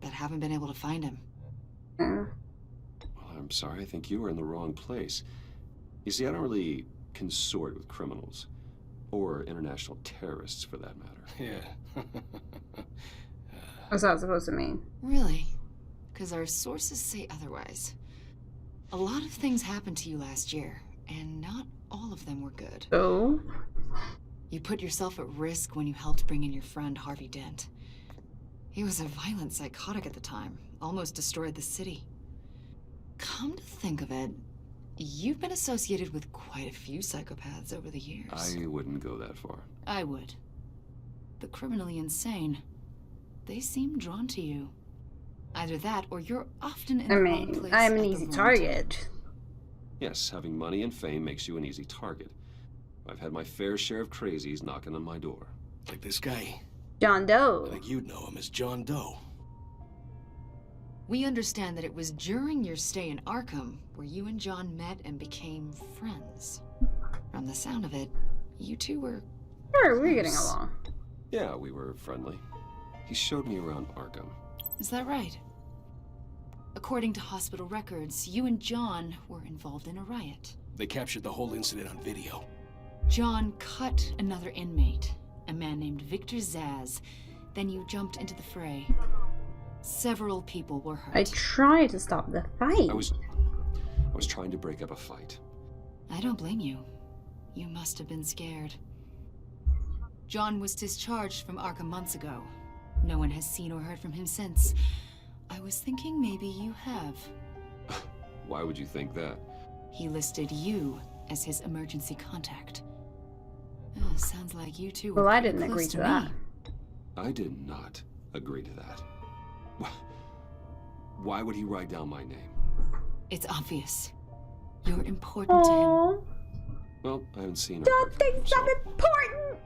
N: but haven't been able to find him.
A: Well, I'm sorry. I think you were in the wrong place. You see, I don't really consort with criminals. Or international terrorists, for that matter.
P: Yeah.
B: What's that supposed to mean?
N: Really? Because our sources say otherwise. A lot of things happened to you last year, and not all of them were good.
B: So?
N: You put yourself at risk when you helped bring in your friend Harvey Dent. He was a violent psychotic at the time, almost destroyed the city. Come to think of it, you've been associated with quite a few psychopaths over the years.
A: I wouldn't go that far.
N: I would. The criminally insane. They seem drawn to you. Either that, or you're often in the wrong place
B: I'm an
N: at the
B: easy
N: wrong
B: target.
A: Yes, having money and fame makes you an easy target. I've had my fair share of crazies knocking on my door.
P: Like this guy.
B: John Doe.
P: Like you'd know him as John Doe.
N: We understand that it was during your stay in Arkham where you and John met and became friends. From the sound of it, you two were...
B: Sure, we're getting along.
A: Yeah, we were friendly. He showed me around Arkham.
N: Is that right? According to hospital records, you and John were involved in a riot.
P: They captured the whole incident on video.
N: John cut another inmate, a man named Victor Zaz. Then you jumped into the fray. Several people were hurt.
B: I tried to stop the fight.
A: I was trying to break up a fight.
N: I don't blame you. You must have been scared. John was discharged from Arkham months ago. No one has seen or heard from him since. I was thinking maybe you have.
A: Why would you think that?
N: He listed you as his emergency contact. Sounds like you two were
B: Well, I
N: pretty
B: didn't
N: close
B: agree to
N: me.
B: that.
A: I did not agree to that. Why would he write down my name?
N: It's obvious. You're important to him.
A: Well, I haven't seen him.
B: Don't think I'm important!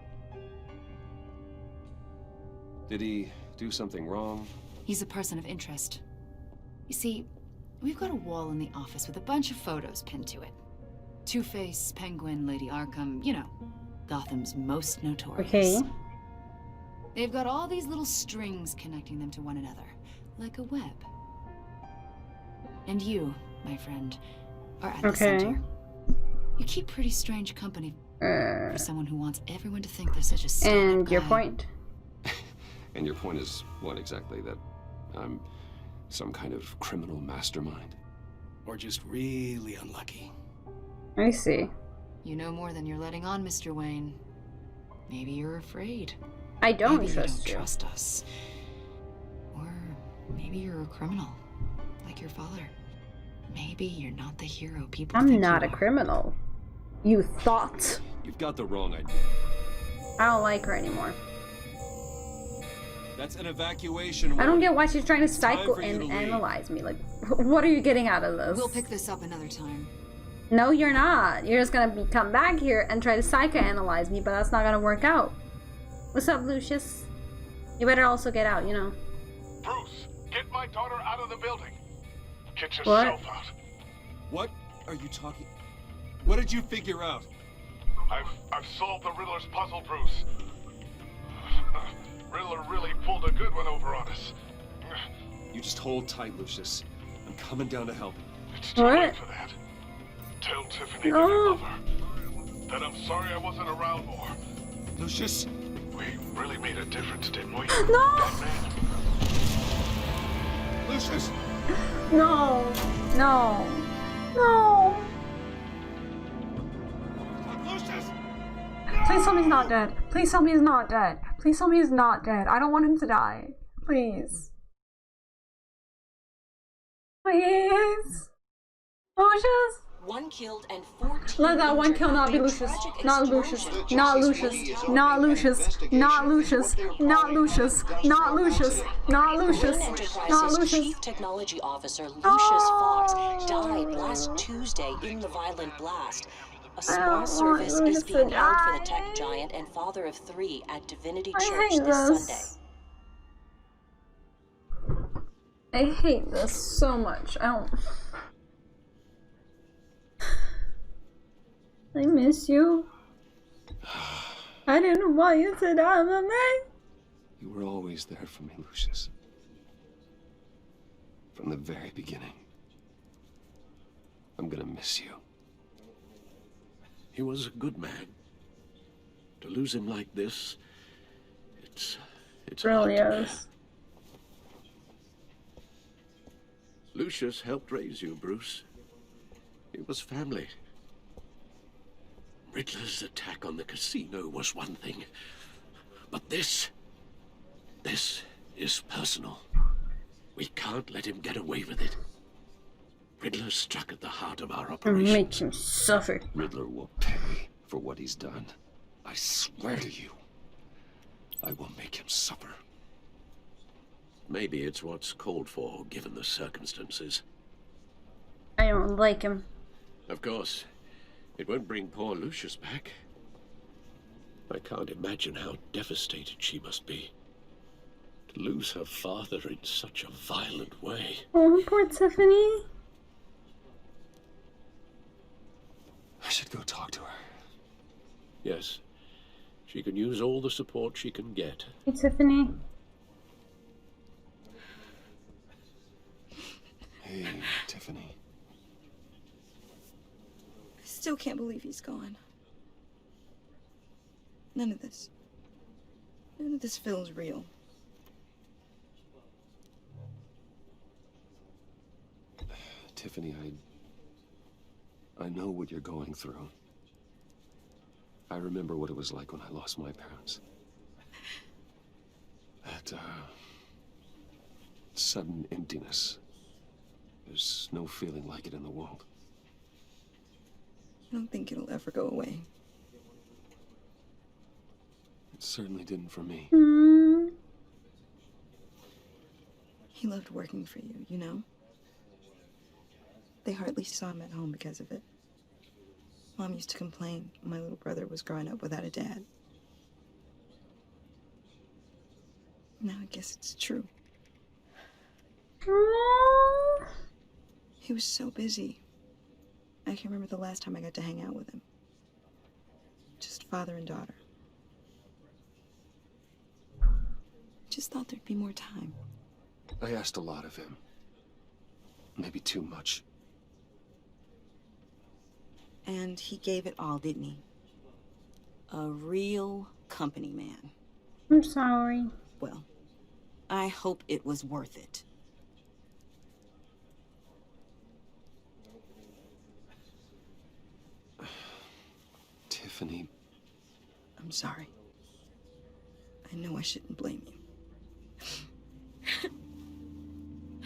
A: Did he do something wrong?
N: He's a person of interest. You see, we've got a wall in the office with a bunch of photos pinned to it. Two-Face, Penguin, Lady Arkham, you know, Gotham's most notorious.
B: Okay.
N: They've got all these little strings connecting them to one another, like a web. And you, my friend, are at the center. You keep pretty strange company for someone who wants everyone to think they're such a stand-up
B: And your
N: guy.
B: point?
A: And your point is what exactly? That I'm some kind of criminal mastermind?
P: Or just really unlucky.
B: I see.
N: You know more than you're letting on, Mr. Wayne. Maybe you're afraid.
B: I don't
N: Maybe
B: trust
N: you. Don't
B: you.
N: trust us. Or maybe you're a criminal, like your father. Maybe you're not the hero people think
B: I'm not
N: you
B: a
N: are.
B: criminal. You thought.
A: You've got the wrong idea.
B: I don't like her anymore.
A: That's an evacuation.
B: I don't get why she's trying to psycho
A: for you
B: and
A: to leave.
B: analyze me. Like, what are you getting out of this?
N: We'll pick this up another time.
B: No, you're not. You're just gonna come back here and try to psychoanalyze me, but that's not gonna work out. What's up, Lucius? You better also get out, you know.
O: Bruce, get my daughter out of the building. Get
B: What?
O: yourself out.
Q: What are you talking? What did you figure out?
O: I've solved the Riddler's puzzle, Bruce. Riddler really pulled a good one over on us.
A: You just hold tight, Lucius. I'm coming down to help.
O: It's too late for that. Tell Tiffany that I love her. That I'm sorry I wasn't around more.
Q: Lucius?
O: We really made a difference, didn't we?
B: No!
Q: Lucius!
B: No! No! No!
Q: Lucius!
B: Please tell me he's not dead. Please tell me he's not dead. Please tell me he's not dead. I don't want him to die. Please. Please. Lucius?
G: 1 killed and 14
B: Let that one kill not be Lucius. Not Lucius. Not Lucius. Not Lucius. Not Lucius. Not Lucius. Not Lucius. Not Lucius. Not
R: Enterprise's
B: Lucius.
R: Chief Technology Officer Lucius Fox died last Tuesday in the violent blast. A small service is being held for the tech giant and father of 3 at Divinity Church
B: hate
R: this
B: this.
R: Sunday.
B: I hate this so much. I don't. I miss you. I didn't want you to die, Mama.
A: You were always there for me, Lucius. From the very beginning. I'm gonna miss you.
E: He was a good man. To lose him like this, it's
B: Really
E: hard to bear.
B: is.
E: Lucius helped raise you, Bruce. It was family. Riddler's attack on the casino was one thing, but this is personal. We can't let him get away with it. Riddler struck at the heart of our operation.
B: Make him suffer.
A: Riddler will pay for what he's done. I swear to you, I will make him suffer.
E: Maybe it's what's called for, given the circumstances.
B: I don't like him.
E: Of course, it won't bring poor Lucius back. I can't imagine how devastated she must be. To lose her father in such a violent way.
B: Oh, poor Tiffany.
A: I should go talk to her.
E: Yes, she can use all the support she can get.
B: Hey, Tiffany.
A: Hey, Tiffany.
S: I still can't believe he's gone. None of this feels real.
A: Tiffany, I know what you're going through. I remember what it was like when I lost my parents. That, sudden emptiness. There's no feeling like it in the world.
S: I don't think it'll ever go away.
A: It certainly didn't for me.
S: He loved working for you, you know? They hardly saw him at home because of it. Mom used to complain my little brother was growing up without a dad. Now I guess it's true. He was so busy. I can't remember the last time I got to hang out with him. Just father and daughter. Just thought there'd be more time.
A: I asked a lot of him. maybe too much.
S: And he gave it all, didn't he? A real company man.
B: I'm sorry.
S: Well, I hope it was worth it.
A: Tiffany.
S: I'm sorry. I know I shouldn't blame you.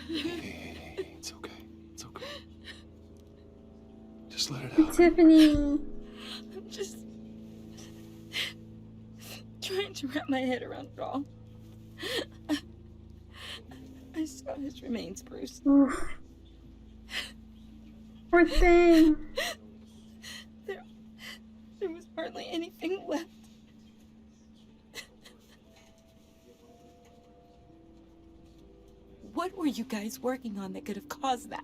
A: Hey, it's okay. It's okay. Just let it out.
B: Tiffany.
S: I'm just trying to wrap my head around it all. I saw his remains, Bruce.
B: Oof. Poor thing.
S: There was hardly anything left. What were you guys working on that could have caused that?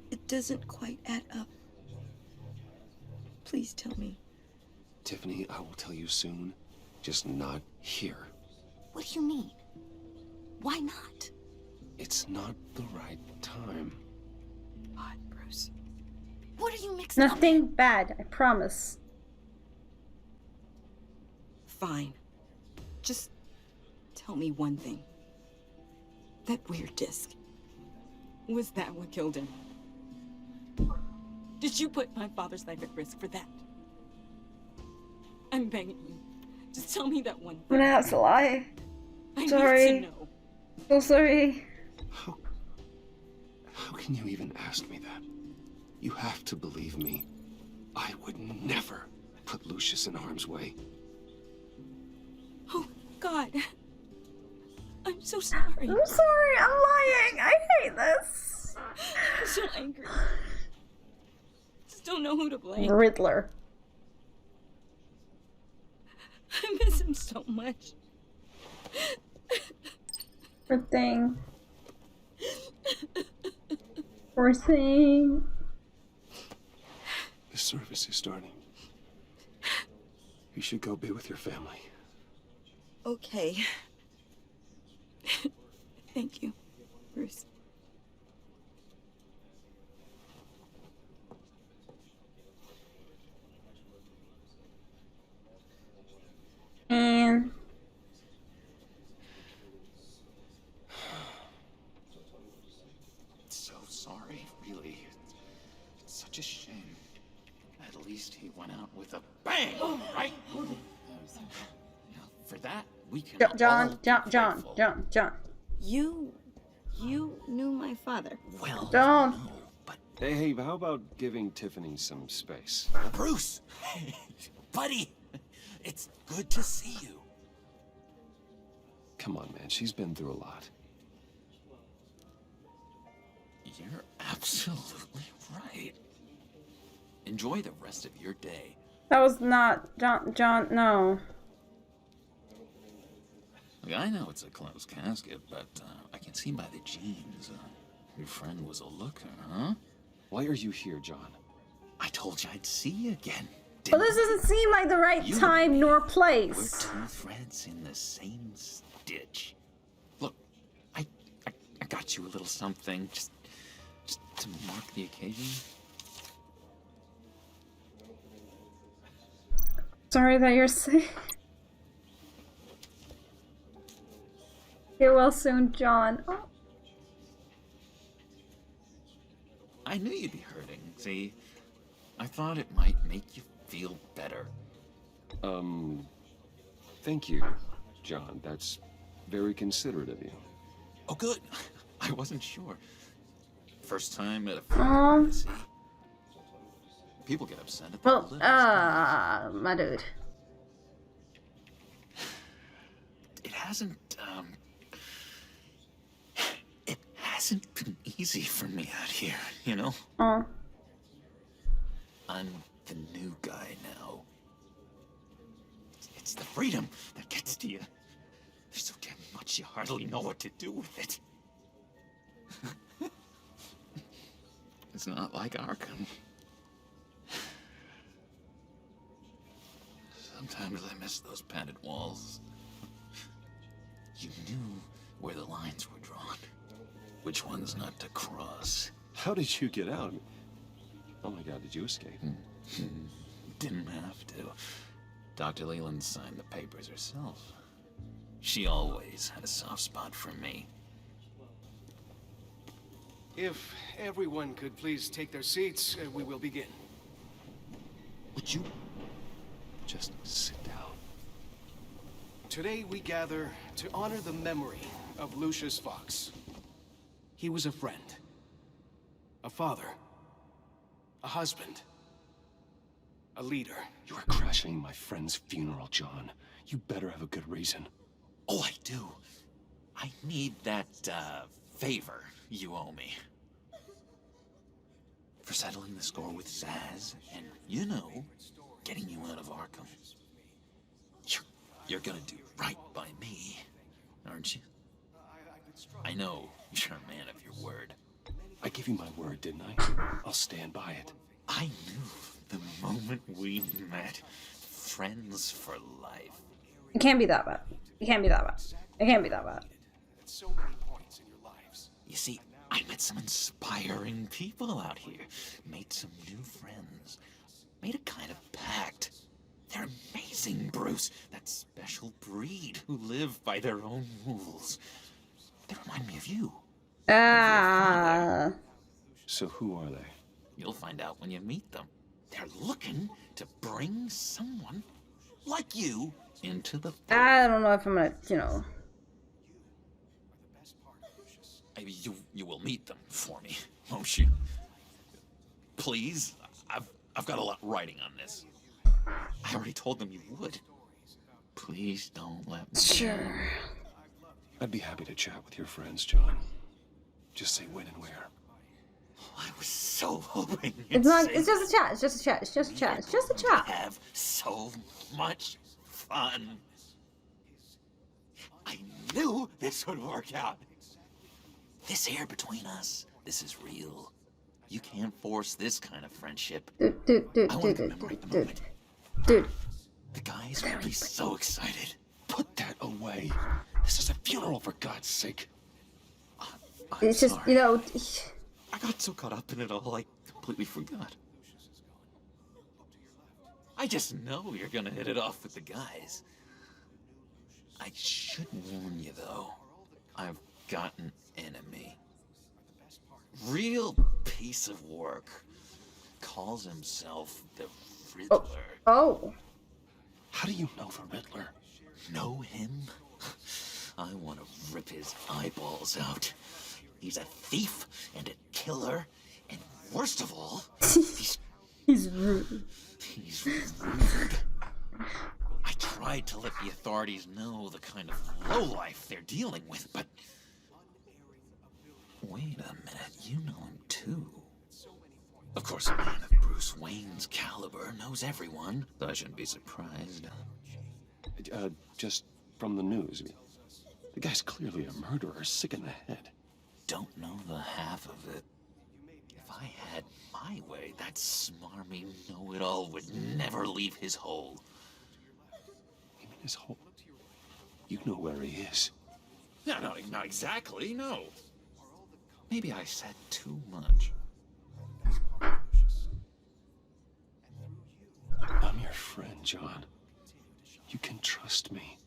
S: It doesn't quite add up. Please tell me.
A: Tiffany, I will tell you soon. Just not here.
N: What do you mean? Why not?
A: It's not the right time.
S: God, Bruce.
N: What are you mixing up?
B: Nothing bad, I promise.
S: Fine. Just tell me one thing. That weird disc. Was that what killed him? Did you put my father's life at risk for that? I'm begging you. Just tell me that one thing.
B: I'm gonna have to lie.
S: I
B: Sorry.
S: need to know.
B: So sorry.
A: How can you even ask me that? You have to believe me. I would never put Lucius in harm's way.
S: Oh, God. I'm so sorry.
B: I'm sorry, I'm lying. I hate this.
S: I'm so angry. Just don't know who to blame.
B: Riddler.
S: I miss him so much.
B: Poor thing. Poor thing.
A: The service is starting. You should go be with your family.
S: Okay. Thank you, Bruce.
B: And
M: So sorry, really. It's such a shame. At least he went out with a bang, right? Now, for that, we can
B: John.
S: You knew my father.
M: Well,
B: Don't.
A: Hey, how about giving Tiffany some space?
M: Bruce! Buddy! It's good to see you.
A: Come on, man. She's been through a lot.
M: You're absolutely right. Enjoy the rest of your day.
B: That was not John, no.
M: Look, I know it's a closed casket, but I can see by the jeans. Your friend was a looker, huh?
A: Why are you here, John?
M: I told you I'd see you again.
B: But this doesn't seem like the right time nor
M: We're
B: place.
M: two threads in the same stitch. Look, I got you a little something, just to mark the occasion.
B: Sorry that you're sick. Get well soon, John. Oh.
M: I knew you'd be hurting. See, I thought it might make you feel better.
A: Thank you, John. That's very considerate of you.
M: Oh, good. I wasn't sure. First time at a funeral, you see. People get upset at the
B: Well,
M: littlest
B: my dude.
M: It hasn't been easy for me out here, you know?
B: Oh.
M: I'm the new guy now. It's the freedom that gets to you. There's so damn much you hardly know what to do with it. It's not like Arkham. Sometimes I miss those padded walls. You knew where the lines were drawn. which one's not to cross.
A: How did you get out? Oh my god, did you escape?
M: Didn't have to. Dr. Leland signed the papers herself. She always had a soft spot for me.
P: If everyone could please take their seats, we will begin.
M: Would you just sit down?
P: Today we gather to honor the memory of Lucius Fox. He was a friend, a father, a husband, a leader.
A: You are crashing my friend's funeral, John. You better have a good reason.
M: Oh, I do. I need that, favor you owe me. For settling the score with Zaz, and, you know, getting you out of Arkham. You're gonna do right by me, aren't you? I know you're a man of your word.
A: I gave you my word, didn't I? I'll stand by it.
M: I knew the moment we met. Friends for life.
B: It can't be that bad. It can't be that bad. It can't be that bad.
M: You see, I met some inspiring people out here. Made some new friends. Made a kind of pact. They're amazing, Bruce. That special breed who live by their own rules. They remind me of you.
A: So who are they?
M: You'll find out when you meet them. They're looking to bring someone like you into the...
B: I don't know if I'm gonna, you know...
M: You will meet them for me, won't you? Please? I've got a lot writing on this. I already told them you would. Please don't let me...
B: Sure.
A: I'd be happy to chat with your friends, John. Just say when and where.
M: I was so hoping
B: it's not. It's just a chat. It's just a chat. It's just a chat. It's just a chat.
M: Have so much fun. I knew this would work out. This here between us, this is real. You can't force this kind of friendship.
B: Dude.
M: The guys will be so excited.
A: Put that away. This is a funeral, for God's sake.
B: It's just, you know...
M: I got so caught up in it all, I completely forgot. I just know you're gonna hit it off with the guys. I should warn you, though. I've got an enemy. Real piece of work. Calls himself the Riddler.
B: Oh.
A: How do you know the Riddler?
M: Know him? I want to rip his eyeballs out. He's a thief and a killer, and worst of all,
B: he's rude.
M: He's rude. I tried to let the authorities know the kind of lowlife they're dealing with, but... Wait a minute, you know him too. Of course, a man of Bruce Wayne's caliber knows everyone, so I shouldn't be surprised.
A: Just from the news. The guy's clearly a murderer, sick in the head.
M: Don't know the half of it. If I had my way, that smarmy know-it-all would never leave his hole.
A: You mean his hole? You know where he is.
M: No, not exactly, no. Maybe I said too much.
A: I'm your friend, John. You can trust me.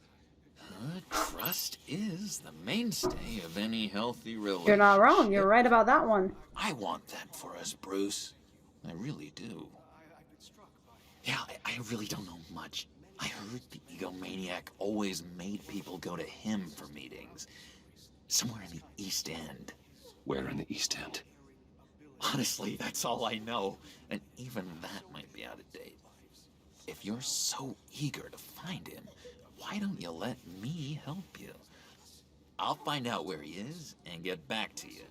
M: Trust is the mainstay of any healthy relationship.
B: You're not wrong. You're right about that one.
M: I want that for us, Bruce. I really do. Yeah, I really don't know much. I heard the egomaniac always made people go to him for meetings. Somewhere in the East End.
A: Where in the East End?
M: Honestly, that's all I know. And even that might be out of date. If you're so eager to find him, why don't you let me help you? I'll find out where he is and get back to you.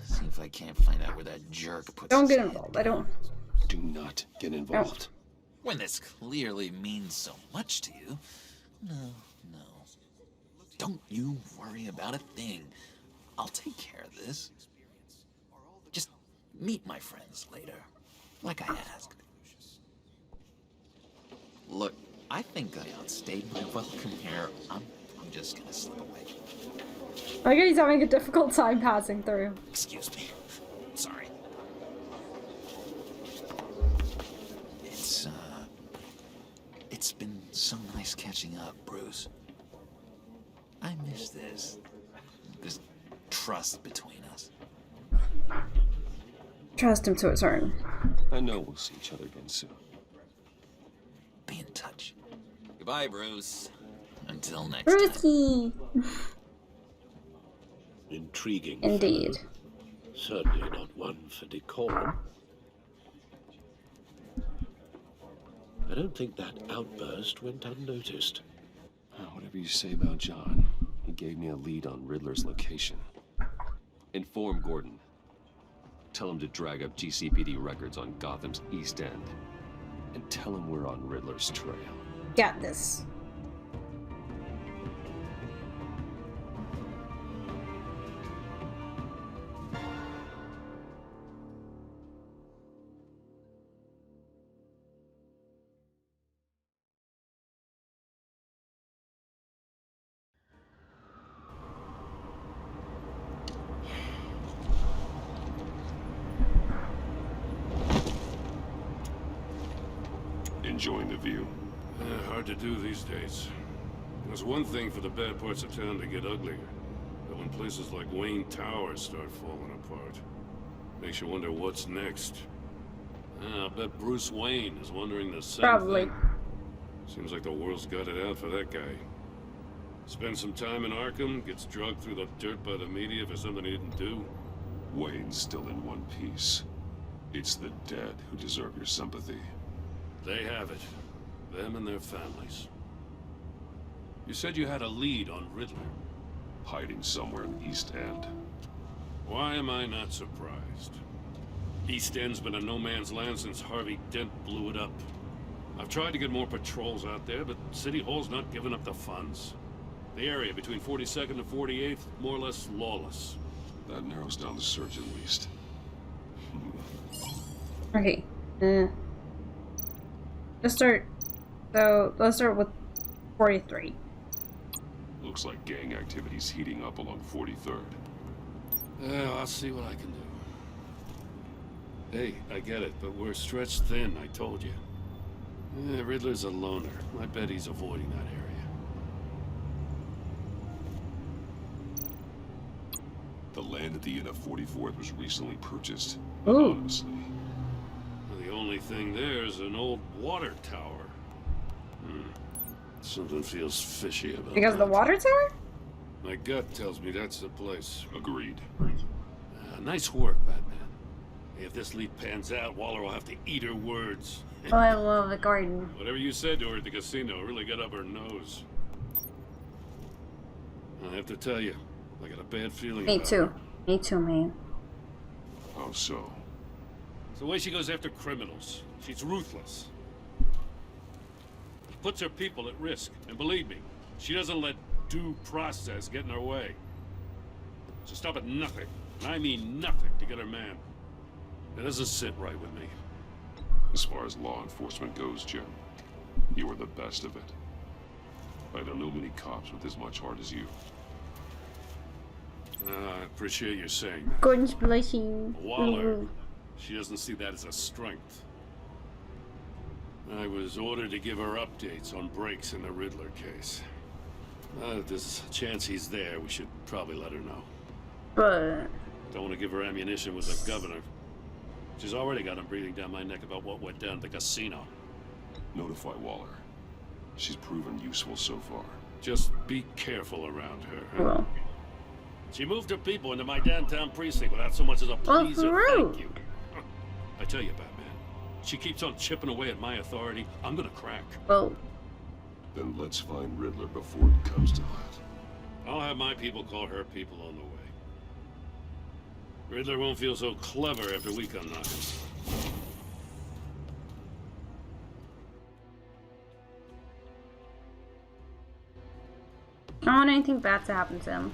M: See if I can't find out where that jerk puts
B: Don't
M: his
B: get
M: head
B: involved.
M: down.
B: I don't.
A: Do not get involved.
M: When this clearly means so much to you. No. Don't you worry about a thing. I'll take care of this. Just meet my friends later, like I asked. Look, I think I outstayed my welcome here. I'm I'm just gonna slip away.
B: I guess he's having a difficult time passing through.
M: Excuse me. Sorry. It's been so nice catching up, Bruce. I miss this trust between us.
B: Trust him to a turn.
A: I know we'll see each other again soon.
M: Be in touch. Goodbye, Bruce. Until next
B: Brucey.
E: Intriguing.
B: Indeed.
E: Fellow. Certainly not one for decorum. I don't think that outburst went unnoticed.
A: Whatever you say about John, he gave me a lead on Riddler's location. Inform Gordon. Tell him to drag up GCPD records on Gotham's East End. And tell him we're on Riddler's trail.
B: Got this.
A: Enjoying the view?
D: Hard to do these days. There's one thing for the bad parts of town to get uglier. But when places like Wayne Towers start falling apart, makes you wonder what's next. I bet Bruce Wayne is wondering the same
B: Probably.
D: thing. Seems like the world's got it out for that guy. Spends some time in Arkham, gets drugged through the dirt by the media for something he didn't do.
A: Wayne's still in one piece. It's the dead who deserve your sympathy.
D: They have it. Them and their families. You said you had a lead on Riddler.
A: Hiding somewhere in the East End.
D: Why am I not surprised? East End's been a no-man's land since Harvey Dent blew it up. I've tried to get more patrols out there, but City Hall's not giving up the funds. The area between 42nd and 48th, more or less lawless.
A: That narrows down the search at least.
B: Okay. Let's start with 43.
A: Looks like gang activity's heating up along 43rd.
D: I'll see what I can do. Hey, I get it, but we're stretched thin, I told you. Riddler's a loner. I bet he's avoiding that area.
A: The land at the end of 44th was recently purchased.
B: Ooh.
A: Anonymously.
D: The only thing there is an old water tower. Something feels fishy about
B: Because of the water tower?
D: My gut tells me that's the place.
A: Agreed.
D: Nice work, Batman. If this lead pans out, Waller will have to eat her words.
B: Oh, I love the garden.
D: Whatever you said to her at the casino really got up her nose. I have to tell you, I got a bad feeling
B: Me
D: about
B: too.
D: her.
B: Me too, man.
A: How so?
D: It's the way she goes after criminals. She's ruthless. Puts her people at risk. And believe me, she doesn't let due process get in her way. She'll stop at nothing, and I mean nothing, to get her man. It doesn't sit right with me.
A: As far as law enforcement goes, Jim, you are the best of it. I don't know many cops with as much heart as you.
D: I appreciate you saying that.
B: Gordon's blushing.
D: Waller, she doesn't see that as a strength. I was ordered to give her updates on breaks in the Riddler case. If there's a chance he's there, we should probably let her know.
B: But
D: Don't want to give her ammunition with the governor. She's already got him breathing down my neck about what went down at the casino.
A: Notify Waller. She's proven useful so far.
D: Just be careful around her. Huh?
B: Well.
D: She moved her people into my downtown precinct without so much as a please or thank you. I tell you, Batman, she keeps on chipping away at my authority. I'm gonna crack.
B: Well.
A: Then let's find Riddler before it comes to that.
D: I'll have my people call her people on the way. Riddler won't feel so clever after we come knocking.
B: I don't want anything bad to happen to him.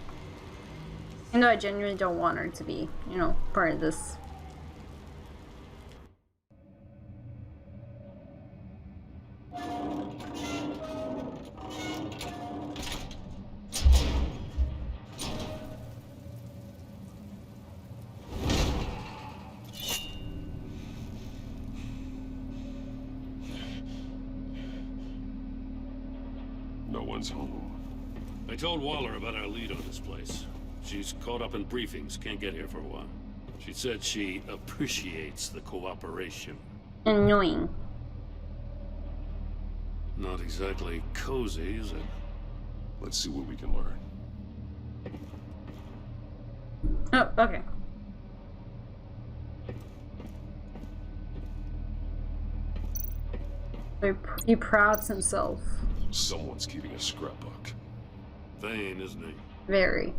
B: Even though I genuinely don't want her to be, you know, part of this.
J: No one's home.
D: I told Waller about our lead on this place. She's caught up in briefings, can't get here for a while. She said she appreciates the cooperation.
B: Annoying.
D: Not exactly cozy, is it?
J: Let's see what we can learn.
B: Oh, okay. He prouds himself.
J: Someone's keeping a scrapbook.
D: Vain, isn't he?
B: Very.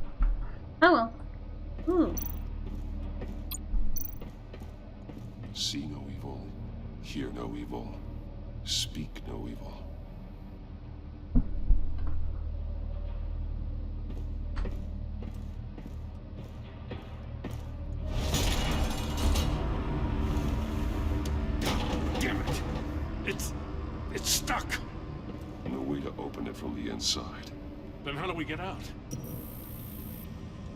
B: Oh well. Ooh.
J: See no evil, hear no evil, speak no evil.
D: Damn it! It's stuck!
J: No way to open it from the inside.
D: Then how do we get out?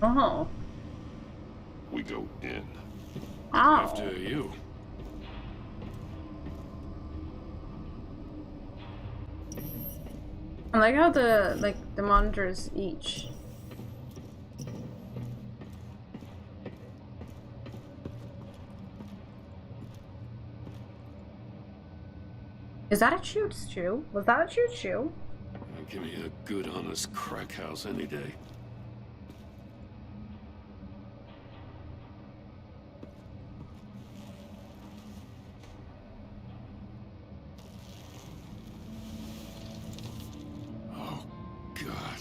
B: Oh.
J: We go in.
B: Ow.
D: After you.
B: I like how the monitors each. Is that a choo-choo? Was that a choo-choo?
D: Give me a good, honest crack house any day. Oh, God.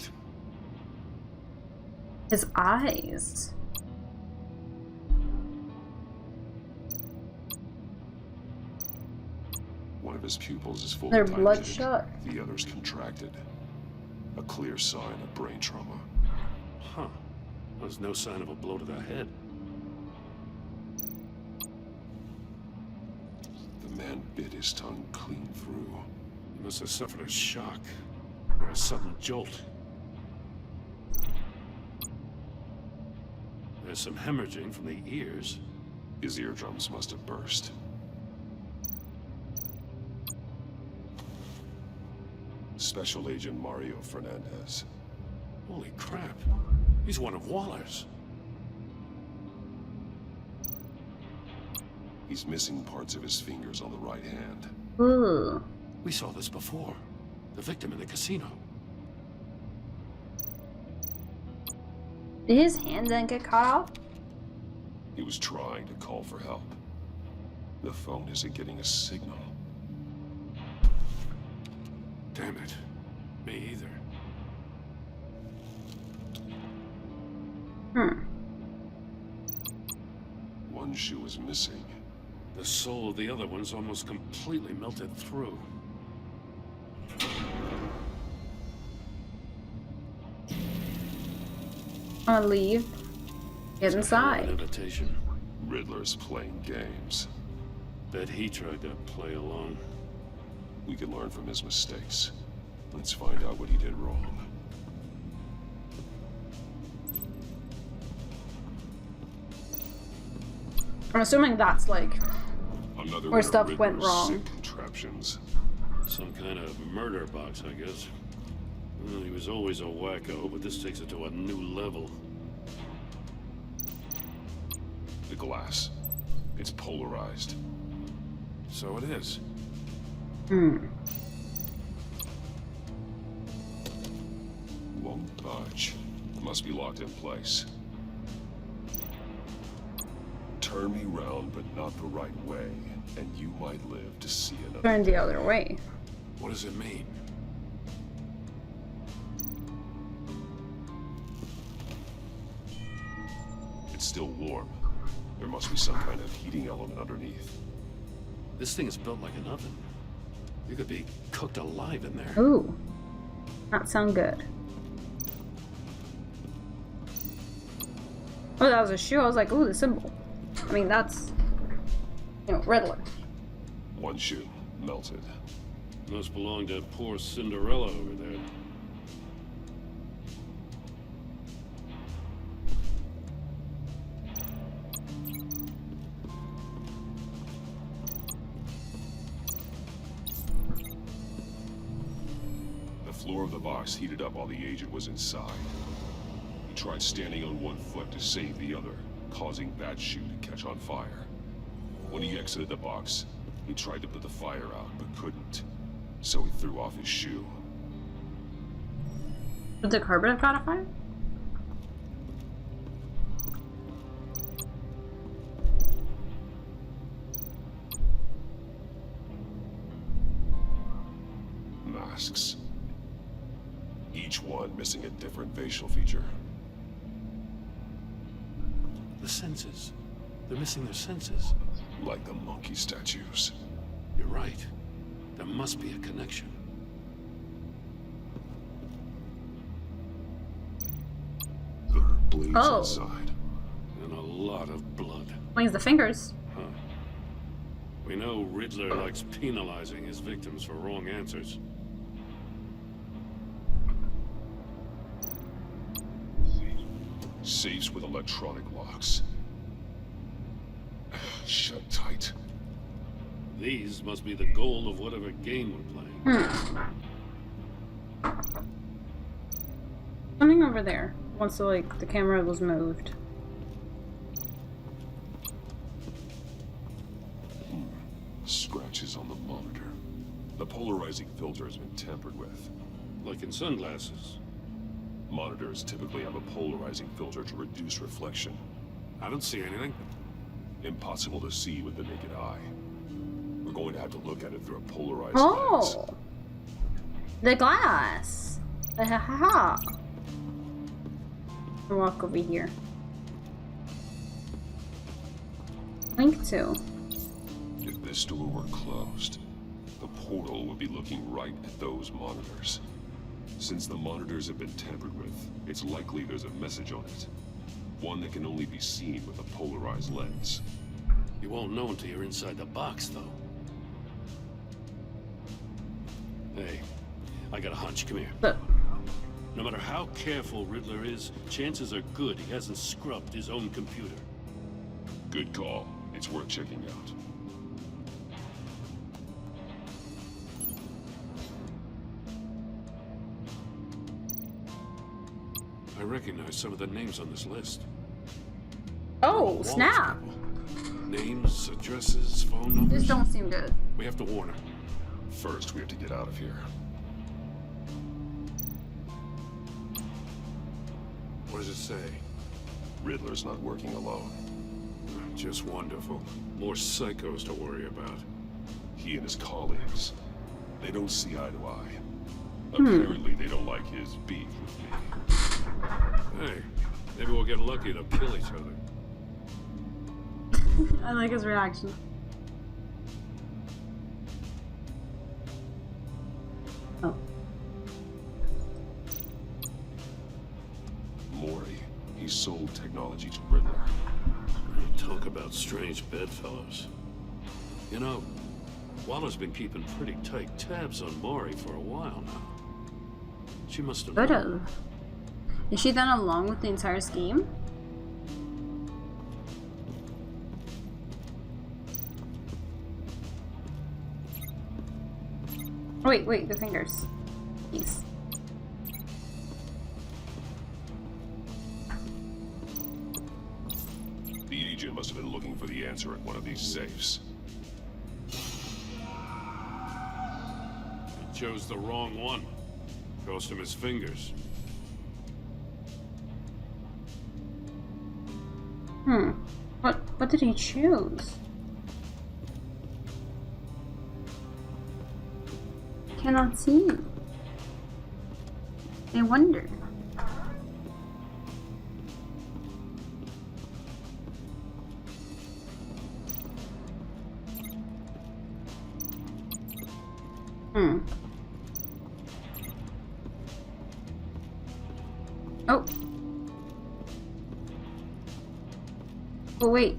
B: His eyes.
J: One of his pupils is fully
B: They're
J: dilated.
B: bloodshot.
J: The other's contracted. A clear sign of brain trauma.
D: Huh. There's no sign of a blow to the head.
J: The man bit his tongue clean through.
D: He must have suffered a shock. Or a sudden jolt. There's some hemorrhaging from the ears.
J: His eardrums must have burst. Special Agent Mario Fernandez.
D: Holy crap. He's one of Waller's.
J: He's missing parts of his fingers on the right hand.
B: Ooh.
D: We saw this before. The victim in the casino.
B: Did his hand then get cut off?
J: He was trying to call for help. The phone isn't getting a signal.
D: Damn it. Me either.
J: One shoe is missing.
D: The soul of the other one's almost completely melted through.
B: I'll leave. Get inside.
D: Invitation.
J: Riddler's playing games.
D: Bet he tried to play along.
J: We can learn from his mistakes. Let's find out what he did wrong.
B: I'm assuming that's like
J: Another
B: where
J: one of
B: stuff went
J: Riddler's
B: wrong.
J: sick contraptions.
D: Some kind of murder box, I guess. Well, he was always a wacko, but this takes it to a new level.
J: The glass. It's polarized.
D: So it is.
J: Won't budge. Must be locked in place. Turn me round, but not the right way, and you might live to see another.
B: Turn the other way.
D: What does it mean?
J: It's still warm. There must be some kind of heating element underneath.
D: This thing is built like an oven. You could be cooked alive in there.
B: Ooh. Not sound good. Oh, that was a shoe. I was like, ooh, the symbol. I mean, that's, you know, Riddler.
J: One shoe melted.
D: Must belong to poor Cinderella over there.
J: The
A: floor of the box heated up while the agent was inside. He tried standing on one foot to save the other, causing that shoe to catch on fire. When he exited the box, he tried to put the fire out, but couldn't. So he threw off his shoe.
B: Would the carpet have caught a fire?
A: Masks. Each one missing a different facial feature.
D: The senses. They're missing their senses.
A: Like the monkey statues.
D: You're right. There must be a connection.
A: There are bleeds
B: Oh.
A: inside.
D: And a lot of blood.
B: Wings the fingers.
D: Huh. We know Riddler likes penalizing his victims for wrong answers.
A: Safes with electronic locks. Shut tight.
D: These must be the goal of whatever game we're playing.
B: Something over there. Once the camera was moved.
A: Scratches on the monitor. The polarizing filter has been tampered with.
D: Like in sunglasses.
A: Monitors typically have a polarizing filter to reduce reflection.
D: I don't see anything.
A: Impossible to see with the naked eye. We're going to have to look at it through a polarized lens.
B: Oh! The glass! Ha ha ha! I'll walk over here. Link to.
A: If this door were closed, the portal would be looking right at those monitors. Since the monitors have been tampered with, it's likely there's a message on it. One that can only be seen with a polarized lens.
D: You won't know until you're inside the box, though. Hey, I got a hunch. Come here.
B: Look.
D: No matter how careful Riddler is, chances are good he hasn't scrubbed his own computer.
A: Good call. It's worth checking out.
D: I recognize some of the names on this list.
B: Oh, snap!
D: Names, addresses, phone numbers.
B: This don't seem good.
D: We have to warn her.
A: First, we have to get out of here.
D: What does it say?
A: Riddler's not working alone.
D: Just wonderful. More psychos to worry about.
A: He and his colleagues. They don't see eye to eye. Apparently, they don't like his beef with me.
D: Hey, maybe we'll get lucky to kill each other.
B: I like his reaction. Oh.
A: Mori. He sold technology to Riddler.
D: Talk about strange bedfellows. You know, Waller's been keeping pretty tight tabs on Mori for a while now. She must have
B: Could
D: known.
B: have. Is she then along with the entire scheme? Oh, wait, the fingers. Yes.
A: The agent must have been looking for the answer at one of these safes.
D: He chose the wrong one. Cost him his fingers.
B: What did he choose? Cannot see. I wonder. Oh. Oh, wait.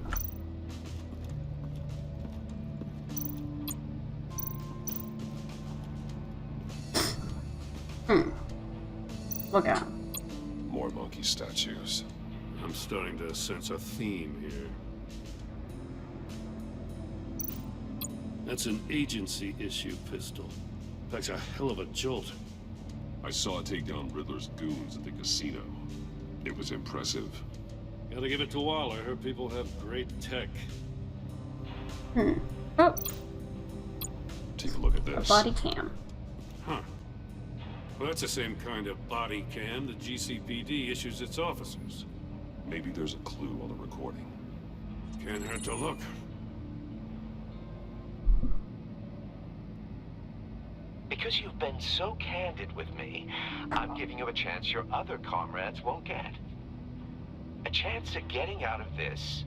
B: Look out.
A: More monkey statues.
D: I'm starting to sense a theme here. That's an agency issue pistol. Packs a hell of a jolt.
A: I saw it take down Riddler's goons at the casino. It was impressive.
D: Gotta give it to Waller. Her people have great tech.
B: Oh.
A: Take a look at
B: A
A: this.
B: body cam.
D: Huh. Well, that's the same kind of body cam the GCPD issues its officers.
A: Maybe there's a clue on the recording.
D: Can't hurt to look.
T: Because you've been so candid with me, I'm giving you a chance your other comrades won't get. A chance at getting out of this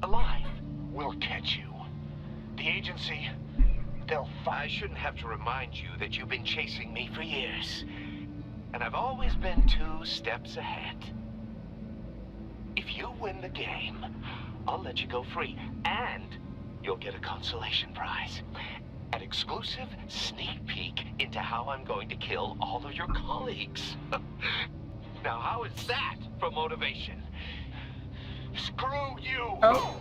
T: alive.
I: We'll catch you. The agency, they'll
T: I shouldn't have to remind you that you've been chasing me for years. And I've always been 2 steps ahead. If you win the game, I'll let you go free. And you'll get a consolation prize. An exclusive sneak peek into how I'm going to kill all of your colleagues. Now, how is that for motivation?
I: screw you!
B: Oh.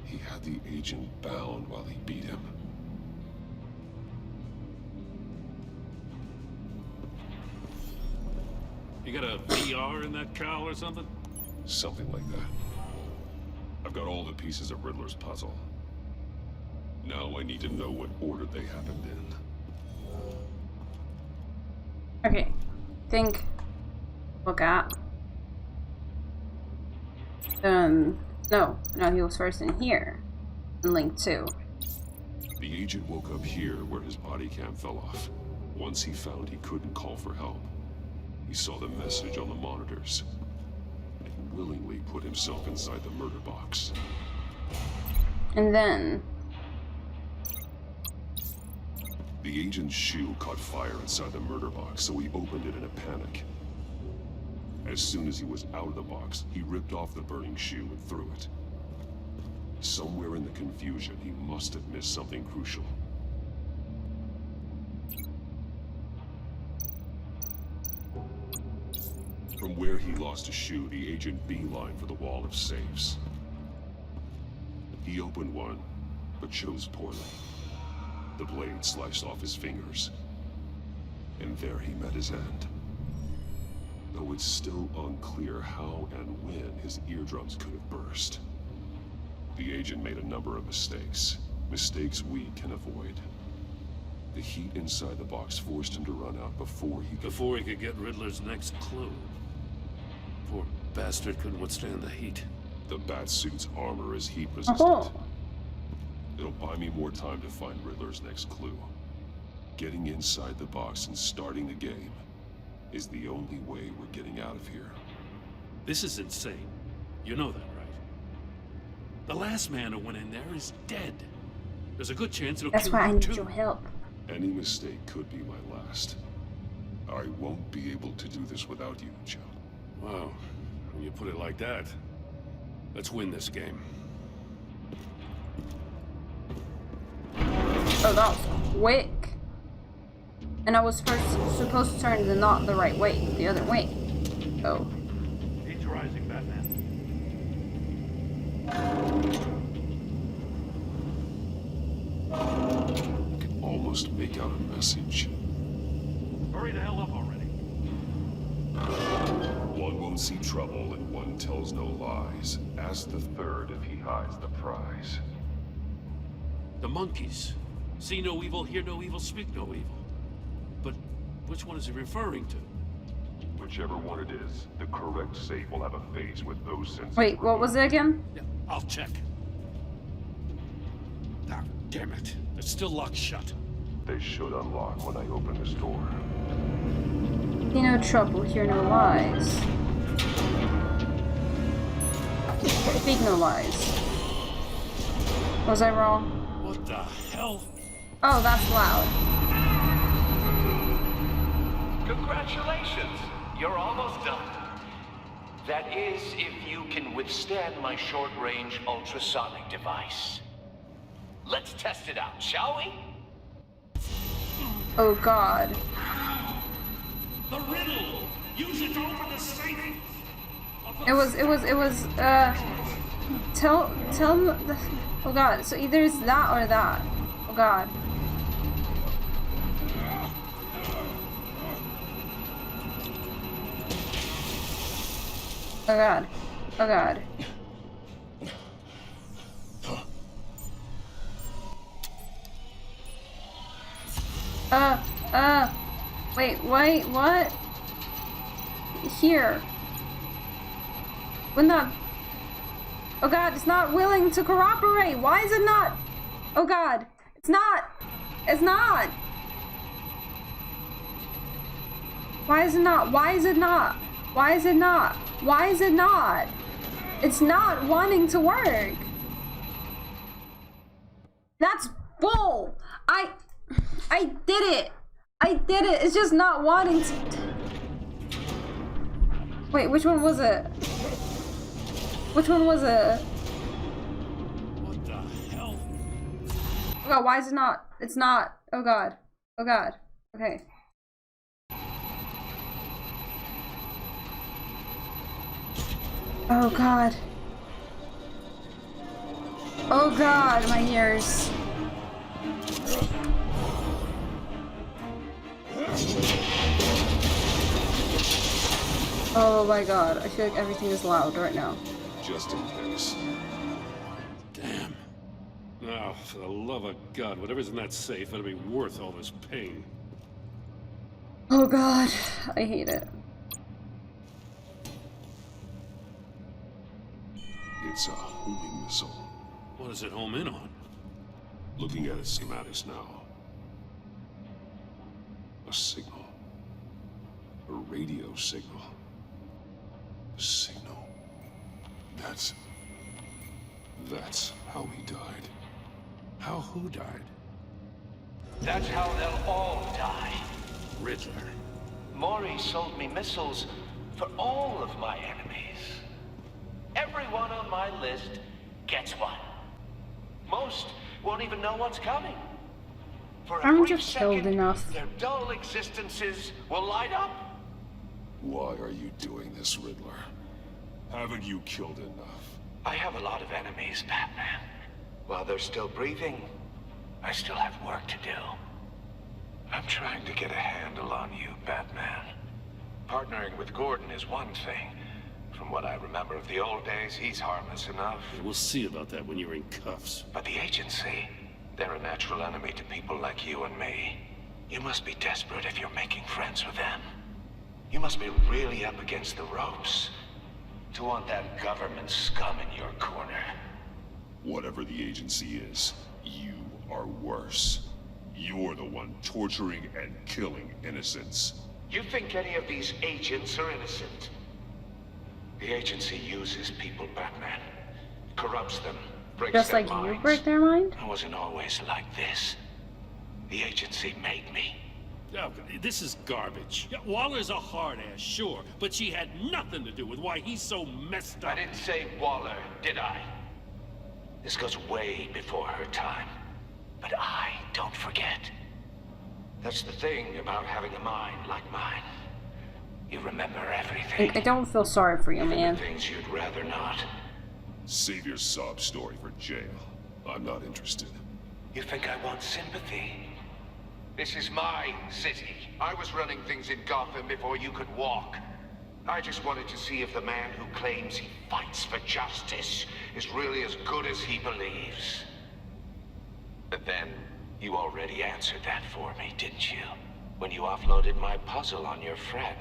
A: He had the agent bound while he beat him.
D: You got a VR in that cowl or something?
A: Something like that. I've got all the pieces of Riddler's puzzle. Now I need to know what order they happened in.
B: Okay. Think. Look at. No, he was first in here. In Link 2.
A: The agent woke up here where his body cam fell off. Once he found he couldn't call for help, he saw the message on the monitors and willingly put himself inside the murder box.
B: And then...
A: The agent's shoe caught fire inside the murder box, so he opened it in a panic. As soon as he was out of the box, he ripped off the burning shoe and threw it. Somewhere in the confusion, he must have missed something crucial. From where he lost a shoe, the agent beelined for the wall of safes. He opened one, but chose poorly. The blade sliced off his fingers, and there he met his end. Though it's still unclear how and when his eardrums could have burst. The agent made a number of mistakes. Mistakes we can avoid. The heat inside the box forced him to run out before he could
D: get Riddler's next clue. Poor bastard couldn't withstand the heat.
A: The Batsuit's armor is heat resistant.
B: Oh.
A: It'll buy me more time to find Riddler's next clue. Getting inside the box and starting the game is the only way we're getting out of here.
D: This is insane. You know that, right? The last man who went in there is dead. There's a good chance it'll
B: That's
D: kill
B: why I
D: you
B: need
D: too.
B: your help.
A: Any mistake could be my last. I won't be able to do this without you, Joe.
D: Wow. When you put it like that, let's win this game.
B: Oh, that was quick. And I was supposed to turn the knot the right way, the other way. Oh.
D: He's rising, Batman.
A: I can almost make out a message.
D: Hurry the hell up already.
A: One won't see trouble and one tells no lies. Ask the third if he hides the prize.
D: The monkeys. See no evil, hear no evil, speak no evil. But which one is he referring to?
A: Whichever one it is, the correct safe will have a face with those senses.
B: Wait, what was it again?
D: Yeah, I'll check. Ah, damn it. It's still locked shut.
A: They should unlock when I open this door.
B: See no trouble, hear no lies. Speak no lies. Was I wrong?
D: What the hell?
B: Oh, that's loud.
T: Congratulations! You're almost done. That is, if you can withstand my short-range ultrasonic device. Let's test it out, shall we?
B: Oh god.
D: The riddle! Use it to open the safe!
B: It was, tell me, oh god, so either it's that or that. Oh god. Oh god. Oh god. Wait, what? Here. When the... Oh god, it's not willing to cooperate. Why is it not? Oh god. It's not. It's not. Why is it not? Why is it not? Why is it not? Why is it not? It's not wanting to work. That's bull. I did it. I did it. It's just not wanting to. Wait, which one was it? Which one was it?
D: What the hell?
B: Oh god, why is it not? It's not. Oh god. Oh god. Okay. Oh god. Oh god, my ears. Oh my god, I feel like everything is loud right now.
A: Just in case.
D: Damn. Now, for the love of God, whatever's in that safe better be worth all this pain.
B: Oh god, I hate it.
A: It's a homing missile.
D: What does it home in on?
A: Looking at its schematics now. A signal. A radio signal. A signal. That's how he died.
D: How who died?
T: That's how they'll all die.
D: Riddler.
T: Maury sold me missiles for all of my enemies. Everyone on my list gets one. Most won't even know what's coming. For a
B: I'm
T: brief
B: just killed
T: second,
B: enough.
T: their dull existences will light up.
A: Why are you doing this, Riddler? Haven't you killed enough?
T: I have a lot of enemies, Batman. While they're still breathing, I still have work to do. I'm trying to get a handle on you, Batman. Partnering with Gordon is one thing. From what I remember of the old days, he's harmless enough.
D: We'll see about that when you're in cuffs.
T: But the agency, they're a natural enemy to people like you and me. You must be desperate if you're making friends with them. You must be really up against the ropes to want that government scum in your corner.
A: Whatever the agency is, you are worse. You're the one torturing and killing innocents.
T: You think any of these agents are innocent? The agency uses people, Batman. Corrupts them, breaks
B: Just
T: their
B: like
T: minds.
B: you break their mind?
T: I wasn't always like this. The agency made me.
D: Oh, this is garbage. Yeah, Waller's a hard-ass, sure, but she had nothing to do with why he's so messed up.
T: I didn't say Waller, did I? This goes way before her time. But I don't forget. That's the thing about having a mind like mine. You remember everything.
B: I don't feel sorry for you, man.
T: Things you'd rather not.
A: Save your sob story for jail. I'm not interested.
T: You think I want sympathy? This is my city. I was running things in Gotham before you could walk. I just wanted to see if the man who claims he fights for justice is really as good as he believes. But then, you already answered that for me, didn't you? When you offloaded my puzzle on your friend.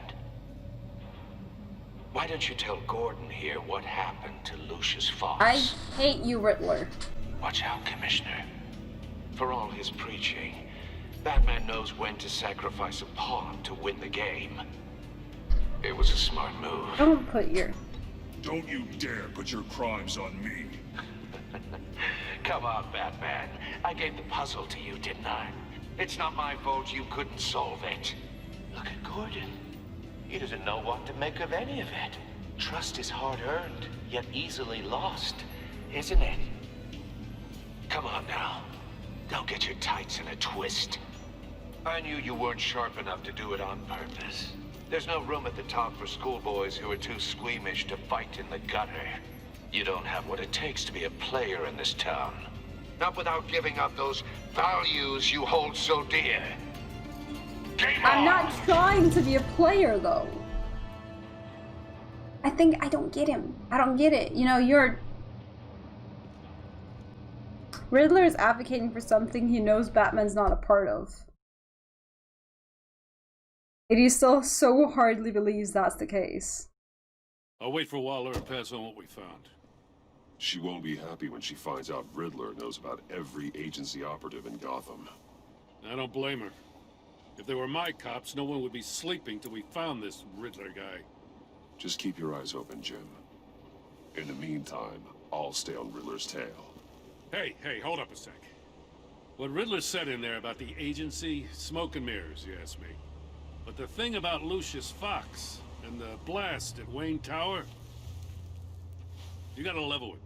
T: Why don't you tell Gordon here what happened to Lucius Fox?
B: I hate you, Riddler.
T: Watch out, Commissioner. For all his preaching, Batman knows when to sacrifice a pawn to win the game. It was a smart move.
B: Don't put your...
A: Don't you dare put your crimes on me.
T: Come on, Batman. I gave the puzzle to you, didn't I? It's not my fault you couldn't solve it. Look at Gordon. He doesn't know what to make of any of it. Trust is hard-earned, yet easily lost, isn't it? Come on now. Don't get your tights in a twist. I knew you weren't sharp enough to do it on purpose. There's no room at the top for schoolboys who are too squeamish to fight in the gutter. You don't have what it takes to be a player in this town. Not without giving up those values you hold so dear. Game
B: I'm
T: on!
B: not trying to be a player, though. I don't get him. I don't get it. You know, Riddler is advocating for something he knows Batman's not a part of. And he still so hardly believes that's the case.
D: I'll wait for Waller and pass on what we found.
A: She won't be happy when she finds out Riddler knows about every agency operative in Gotham.
D: I don't blame her. If they were my cops, no one would be sleeping till we found this Riddler guy.
A: Just keep your eyes open, Jim. In the meantime, I'll stay on Riddler's tail.
D: Hey, hold up a sec. What Riddler said in there about the agency, smoke and mirrors, you ask me. But the thing about Lucius Fox and the blast at Wayne Tower, you gotta level with me.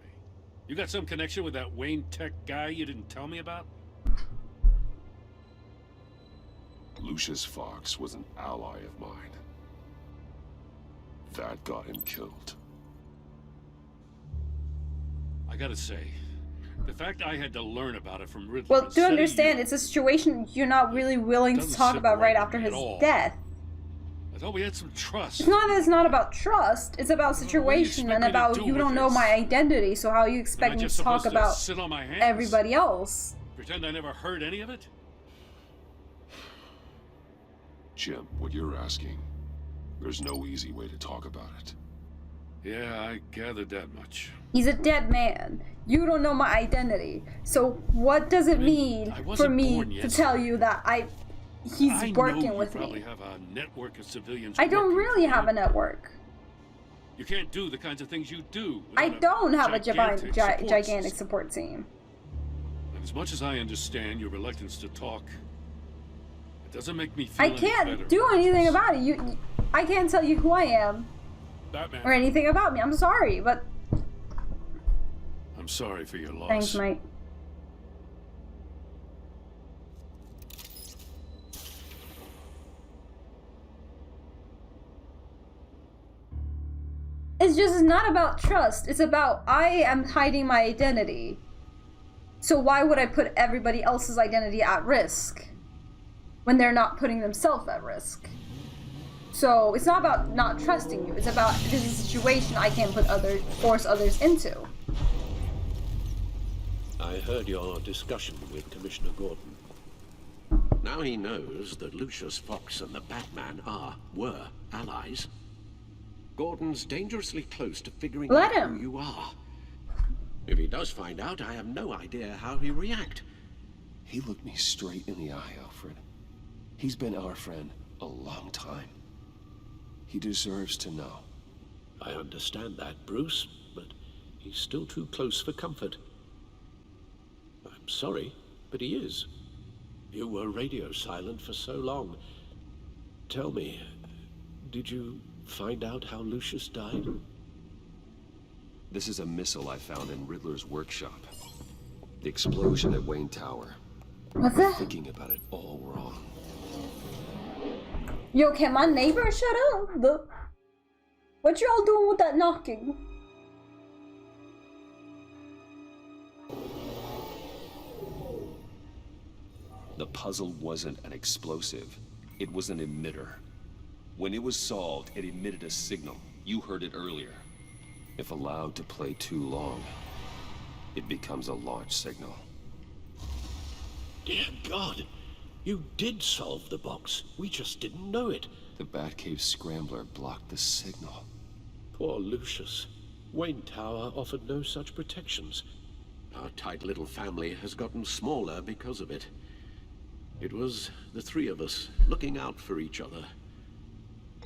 D: You got some connection with that Wayne Tech guy you didn't tell me about?
A: Lucius Fox was an ally of mine. That got him killed.
D: I gotta say, the fact I had to learn about it from Riddler...
B: Well, do understand, it's a situation you're not really willing to talk about right after his death.
D: I thought we had some trust.
B: It's not that it's not about trust, it's about situation and about you don't know my identity, so how you expect me to talk about everybody else?
D: Pretend I never heard any of it?
A: Jim, what you're asking, there's no easy way to talk about it.
D: Yeah, I gathered that much.
B: He's a dead man. You don't know my identity. So what does it mean for me to tell you that he's working with me?
D: You probably have a network of civilians.
B: I don't really have a network.
D: You can't do the kinds of things you do.
B: I don't have a gigantic support team.
D: And as much as I understand your reluctance to talk, it doesn't make me feel
B: I can't do anything about it. I can't tell you who I am.
D: Batman.
B: Or anything about me. I'm sorry, but...
D: I'm sorry for your loss.
B: Thanks, mate. It's not about trust. It's about I am hiding my identity. So why would I put everybody else's identity at risk when they're not putting themselves at risk? So it's not about not trusting you. It's about this is a situation I can't force others into.
E: I heard your discussion with Commissioner Gordon. Now he knows that Lucius Fox and the Batman were allies. Gordon's dangerously close to figuring out who you are. If he does find out, I have no idea how he'll react.
A: He looked me straight in the eye, Alfred. He's been our friend a long time. He deserves to know.
E: I understand that, Bruce, but he's still too close for comfort. I'm sorry, but he is. You were radio silent for so long. Tell me, did you find out how Lucius died?
A: This is a missile I found in Riddler's workshop. The explosion at Wayne Tower.
B: What's that?
A: Thinking about it all wrong.
B: Yo, can my neighbor shut up? What y'all doing with that knocking?
A: The puzzle wasn't an explosive. It was an emitter. When it was solved, it emitted a signal. You heard it earlier. If allowed to play too long, it becomes a launch signal.
E: Dear God, you did solve the box. We just didn't know it.
A: The Batcave scrambler blocked the signal.
E: Poor Lucius. Wayne Tower offered no such protections. Our tight little family has gotten smaller because of it. It was the three of us looking out for each other.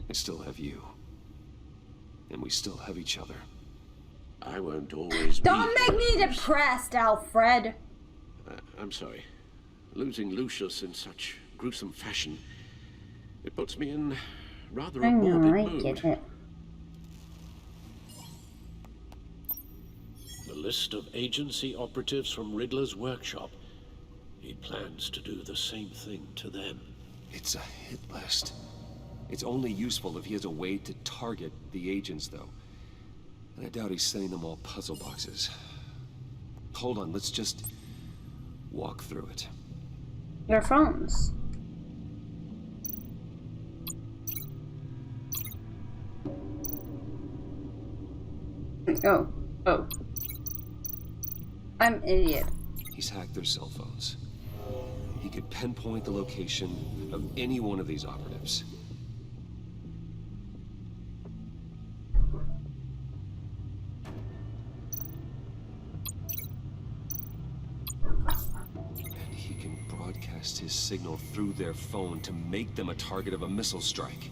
A: I still have you. And we still have each other.
E: I won't always
B: Don't make me depressed, Alfred.
E: I'm sorry. Losing Lucius in such gruesome fashion, it puts me in rather a morbid mood. The list of agency operatives from Riddler's workshop. He plans to do the same thing to them.
A: It's a hit list. It's only useful if he has a way to target the agents, though. And I doubt he's sending them all puzzle boxes. Hold on, let's just walk through it.
B: Their phones. Oh. Oh. I'm an idiot.
A: He's hacked their cell phones. He could pinpoint the location of any one of these operatives. And he can broadcast his signal through their phone to make them a target of a missile strike.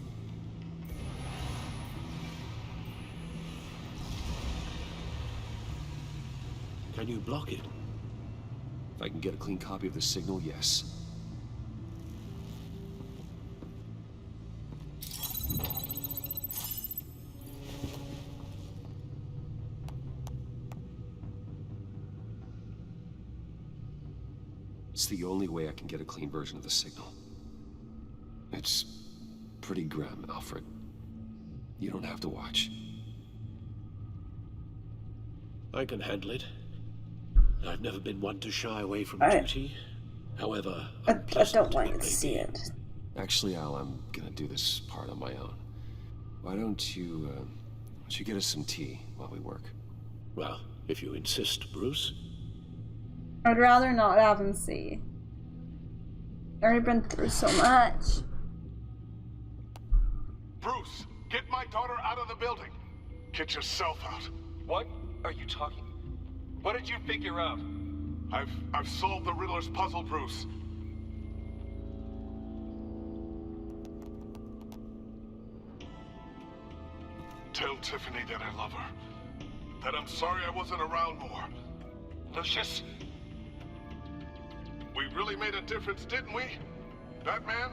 E: Can you block it?
A: If I can get a clean copy of the signal, yes. It's the only way I can get a clean version of the signal. It's pretty grim, Alfred. You don't have to watch.
E: I can handle it. I've never been one to shy away from
B: All right.
E: duty. However,
B: I don't want you to see it.
A: Actually, Al, I'm gonna do this part on my own. Why don't you get us some tea while we work?
E: Well, if you insist, Bruce.
B: I'd rather not have him see. I've already been through so much.
O: Bruce, get my daughter out of the building. Get yourself out.
Q: What are you talking? What did you figure out?
O: I've solved the Riddler's puzzle, Bruce. Tell Tiffany that I love her. That I'm sorry I wasn't around more. Lucius, we really made a difference, didn't we? Batman?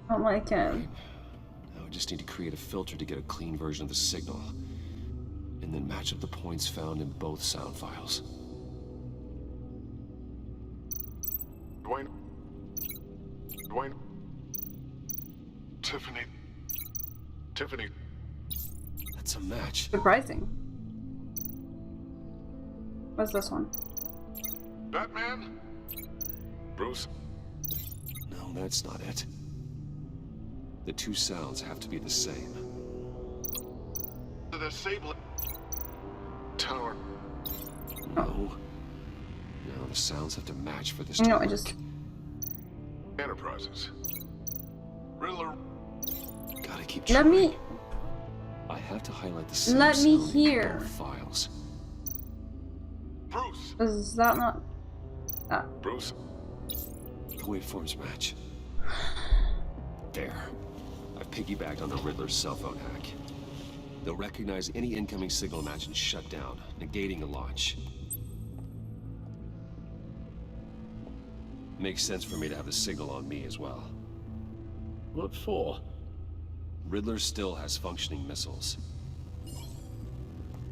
B: Oh my god.
A: Now I just need to create a filter to get a clean version of the signal. And then match up the points found in both sound files.
O: Dwayne. Tiffany.
A: That's a match.
B: Surprising. What's this one?
O: Batman? Bruce?
A: No, that's not it. The two sounds have to be the same.
O: The disabling tower.
A: No. No, the sounds have to match for this
B: You
A: to
B: know,
A: work.
B: I just...
O: Enterprises. Riddler.
A: Gotta keep
B: Let
A: trying.
B: me...
A: I have to highlight the same
B: Let me
A: sound in
B: hear.
A: both files.
O: Bruce.
B: Is that not... Ah.
O: Bruce.
A: The waveforms match. There. I've piggybacked on the Riddler's cell phone hack. They'll recognize any incoming signal match and shut down, negating a launch. Makes sense for me to have the signal on me as well.
E: What for?
A: Riddler still has functioning missiles.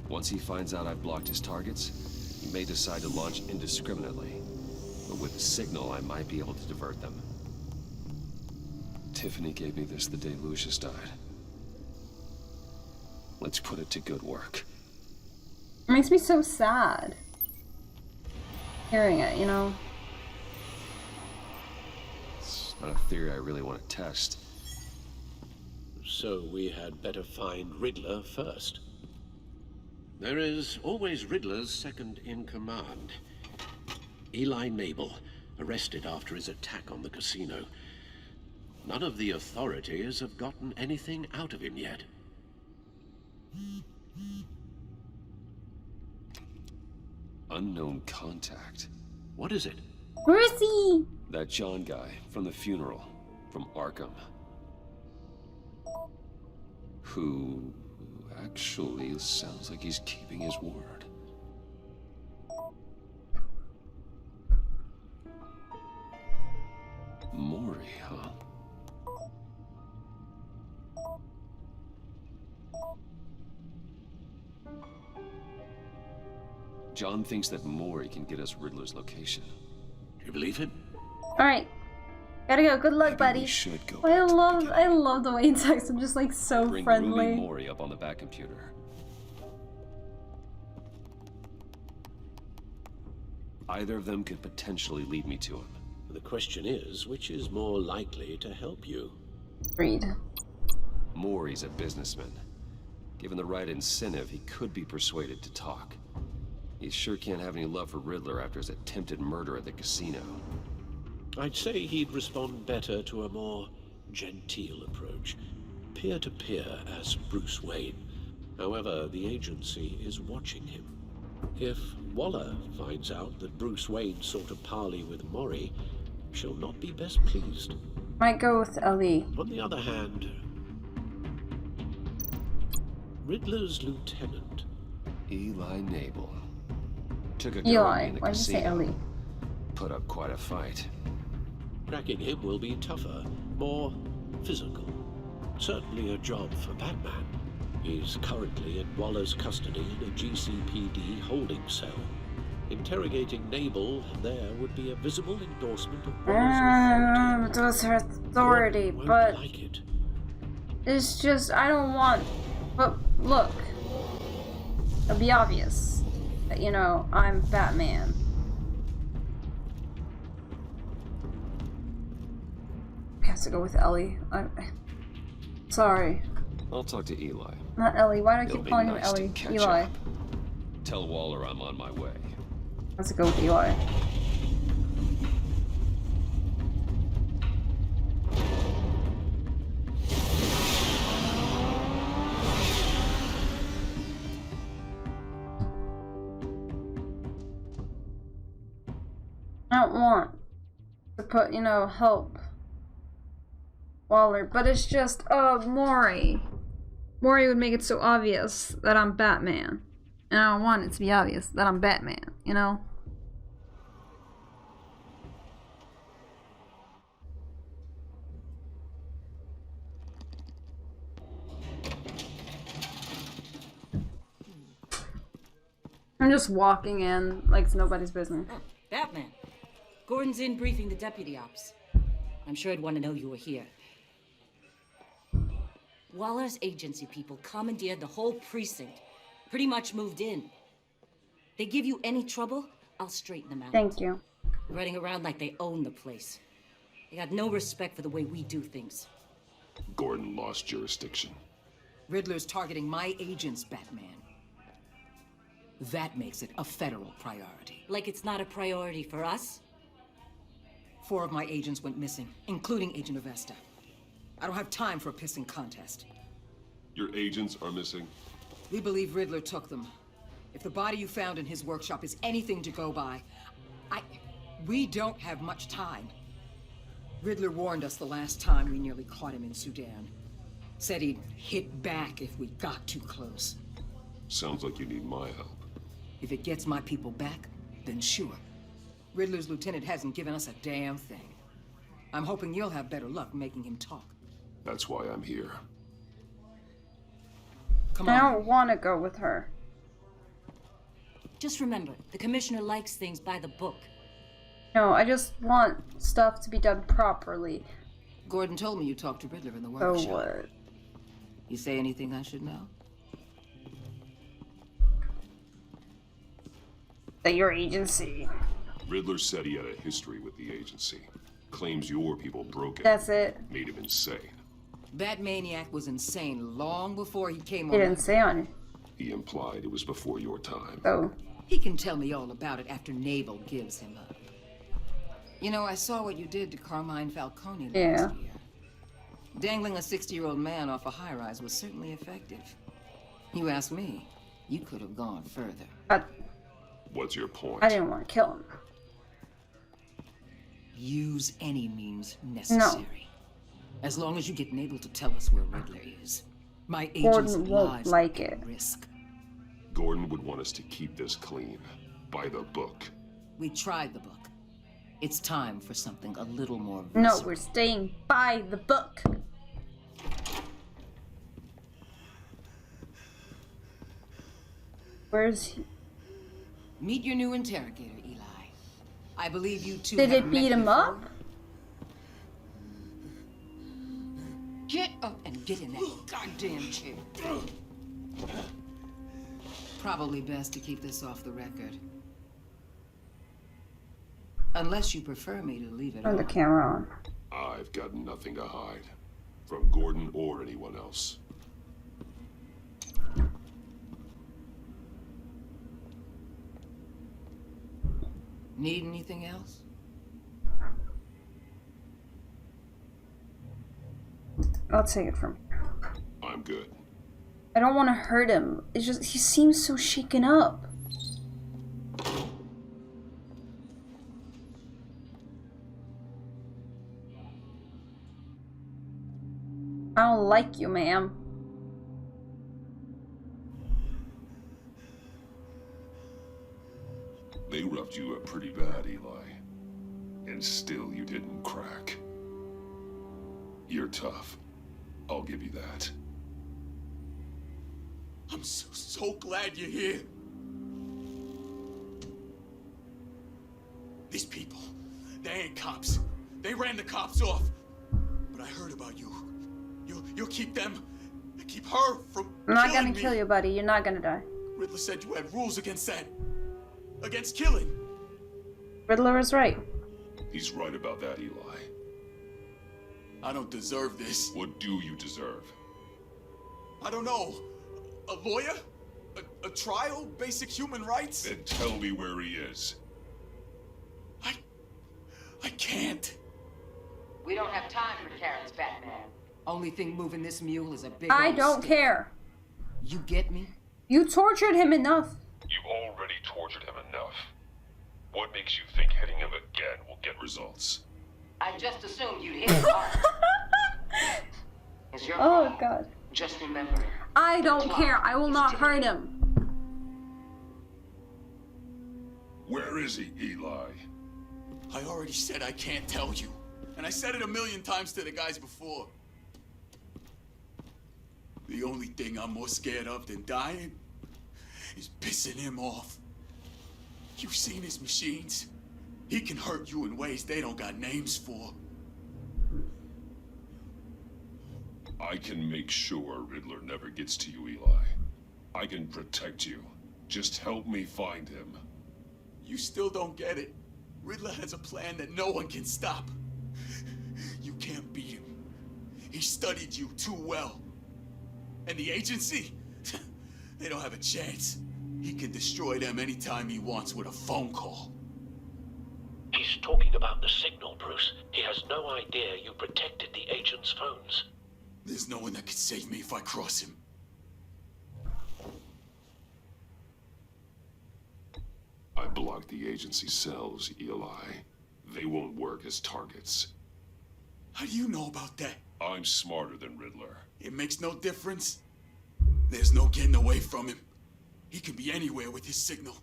A: Once he finds out I've blocked his targets, he may decide to launch indiscriminately. But with the signal, I might be able to divert them. Tiffany gave me this the day Lucius died. Let's put it to good work.
B: It makes me so sad. Hearing it, you know?
A: It's not a theory I really want to test.
E: So we had better find Riddler first. There is always Riddler's second in command. Eli Mabel, arrested after his attack on the casino. None of the authorities have gotten anything out of him yet.
A: Unknown contact.
E: What is it?
B: Brucey!
A: That John guy from the funeral, from Arkham. Who actually sounds like he's keeping his word. Maury, huh? John thinks that Maury can get us Riddler's location.
E: Do you believe him?
B: Alright. Gotta go. Good luck, buddy.
A: We should go.
B: I love the way he texts. I'm just like so
A: Bring
B: friendly.
A: Rumi Maury up on the back computer. Either of them could potentially lead me to him.
E: The question is, which is more likely to help you?
B: Read.
A: Maury's a businessman. Given the right incentive, he could be persuaded to talk. He sure can't have any love for Riddler after his attempted murder at the casino.
E: I'd say he'd respond better to a more genteel approach. Peer-to-peer as Bruce Wayne. However, the agency is watching him. If Waller finds out that Bruce Wayne sought a parley with Maury, she'll not be best pleased.
B: Might go with Ellie.
E: On the other hand, Riddler's lieutenant,
A: Eli Nabel, took a
B: Eli,
A: in the
B: why'd you say
A: casino.
B: Ellie?
A: Put up quite a fight.
E: cracking him will be tougher, more physical. Certainly a job for Batman. He's currently in Waller's custody in a GCPD holding cell. Interrogating Nabel there would be a visible endorsement of Waller's
B: It was her authority, but
E: like it.
B: it's just, I don't want, but look, it'll be obvious that, you know, I'm Batman. I have to go with Ellie. Sorry.
A: I'll talk to Eli.
B: Not Ellie, why do I
A: It'll
B: keep
A: be
B: calling
A: nice to
B: him
A: catch
B: Eli?
A: up. Tell Waller I'm on my way.
B: Let's go with Eli. I don't want to put, you know, help Waller, but it's just, Maury. Maury would make it so obvious that I'm Batman. And I don't want it to be obvious that I'm Batman, you know? I'm just walking in like it's nobody's business.
G: Oh, Batman. Gordon's in briefing the deputy ops. I'm sure I'd want to know you were here. Waller's agency people commandeered the whole precinct. Pretty much moved in. They give you any trouble, I'll straighten them out.
B: Thank you.
G: Running around like they own the place. They got no respect for the way we do things.
A: Gordon lost jurisdiction.
L: Riddler's targeting my agents, Batman. That makes it a federal priority.
G: Like it's not a priority for us?
L: 4 of my agents went missing, including Agent Avesta. I don't have time for a pissing contest.
A: Your agents are missing?
L: We believe Riddler took them. If the body you found in his workshop is anything to go by, we don't have much time. Riddler warned us the last time we nearly caught him in Sudan. Said he'd hit back if we got too close.
A: Sounds like you need my help.
L: If it gets my people back, then sure. Riddler's lieutenant hasn't given us a damn thing. I'm hoping you'll have better luck making him talk.
A: That's why I'm here.
L: Come
B: I
L: on.
B: don't want to go with her.
G: Just remember, the commissioner likes things by the book.
B: No, I just want stuff to be done properly.
L: Gordon told me you talked to Riddler in the
B: So
L: workshop.
B: what?
L: You say anything I should know?
B: That your agency.
A: Riddler said he had a history with the agency. Claims your people broke it.
B: That's it.
A: Made him insane.
L: That maniac was insane long before he came
B: He
L: on.
B: didn't say on it.
A: He implied it was before your time.
B: Oh.
L: He can tell me all about it after Nabel gives him up. You know, I saw what you did to Carmine Falcone last
B: Yeah.
L: year. Dangling a 60-year-old man off a high-rise was certainly effective. You ask me, you could have gone further.
A: What's your point?
B: I didn't want to kill him.
L: Use any means necessary. As long as you get Nabel to tell us where Riddler is. My agent's
B: Gordon won't
L: lives
B: like
L: are
B: it.
L: at risk.
A: Gordon would want us to keep this clean. By the book.
L: We tried the book. It's time for something a little more
B: No,
L: visceral.
B: we're staying by the book. Where's he?
L: Meet your new interrogator, Eli. I believe you two
B: Did
L: have
B: it beat
L: met
B: him
L: before.
B: up?
L: Get up and get in that goddamn chair. Probably best to keep this off the record. Unless you prefer me to leave it
B: Turn
L: on.
B: the camera on.
A: I've got nothing to hide. from Gordon or anyone else.
L: Need anything else?
B: I'll take it from here.
A: I'm good.
B: I don't want to hurt him. It's just, he seems so shaken up. I don't like you, ma'am.
A: They roughed you up pretty bad, Eli. And still you didn't crack. You're tough. I'll give you that.
H: I'm so glad you're here. These people, they ain't cops. They ran the cops off. But I heard about you. You'll keep them, keep her from
B: I'm not
H: killing
B: gonna
H: me.
B: kill you, buddy. You're not gonna die.
H: Riddler said you had rules against that. Against killing.
B: Riddler is right.
A: He's right about that, Eli.
H: I don't deserve this.
A: What do you deserve?
H: I don't know. A lawyer? A trial? Basic human rights?
A: Then tell me where he is.
H: I can't.
L: We don't have time for carrots, Batman. Only thing moving this mule is a big
B: I
L: old
B: don't
L: stick.
B: care.
L: You get me?
B: You tortured him enough.
A: You've already tortured him enough. What makes you think hitting him again will get results?
L: I just assumed you'd hit him hard. It's your
B: Oh,
L: call.
B: God.
L: Just remember.
B: I don't care. I will not hurt him.
A: Where is he, Eli?
H: I already said I can't tell you. And I said it 1,000,000 times to the guys before. The only thing I'm more scared of than dying is pissing him off. You've seen his machines. He can hurt you in ways they don't got names for.
A: I can make sure Riddler never gets to you, Eli. I can protect you. Just help me find him.
H: You still don't get it. Riddler has a plan that no one can stop. You can't beat him. He studied you too well. And the agency? They don't have a chance. He can destroy them anytime he wants with a phone call.
T: He's talking about the signal, Bruce. He has no idea you protected the agent's phones.
H: There's no one that can save me if I cross him.
A: I blocked the agency cells, Eli. They won't work as targets.
H: How do you know about that?
A: I'm smarter than Riddler.
H: It makes no difference. There's no getting away from him. He can be anywhere with his signal.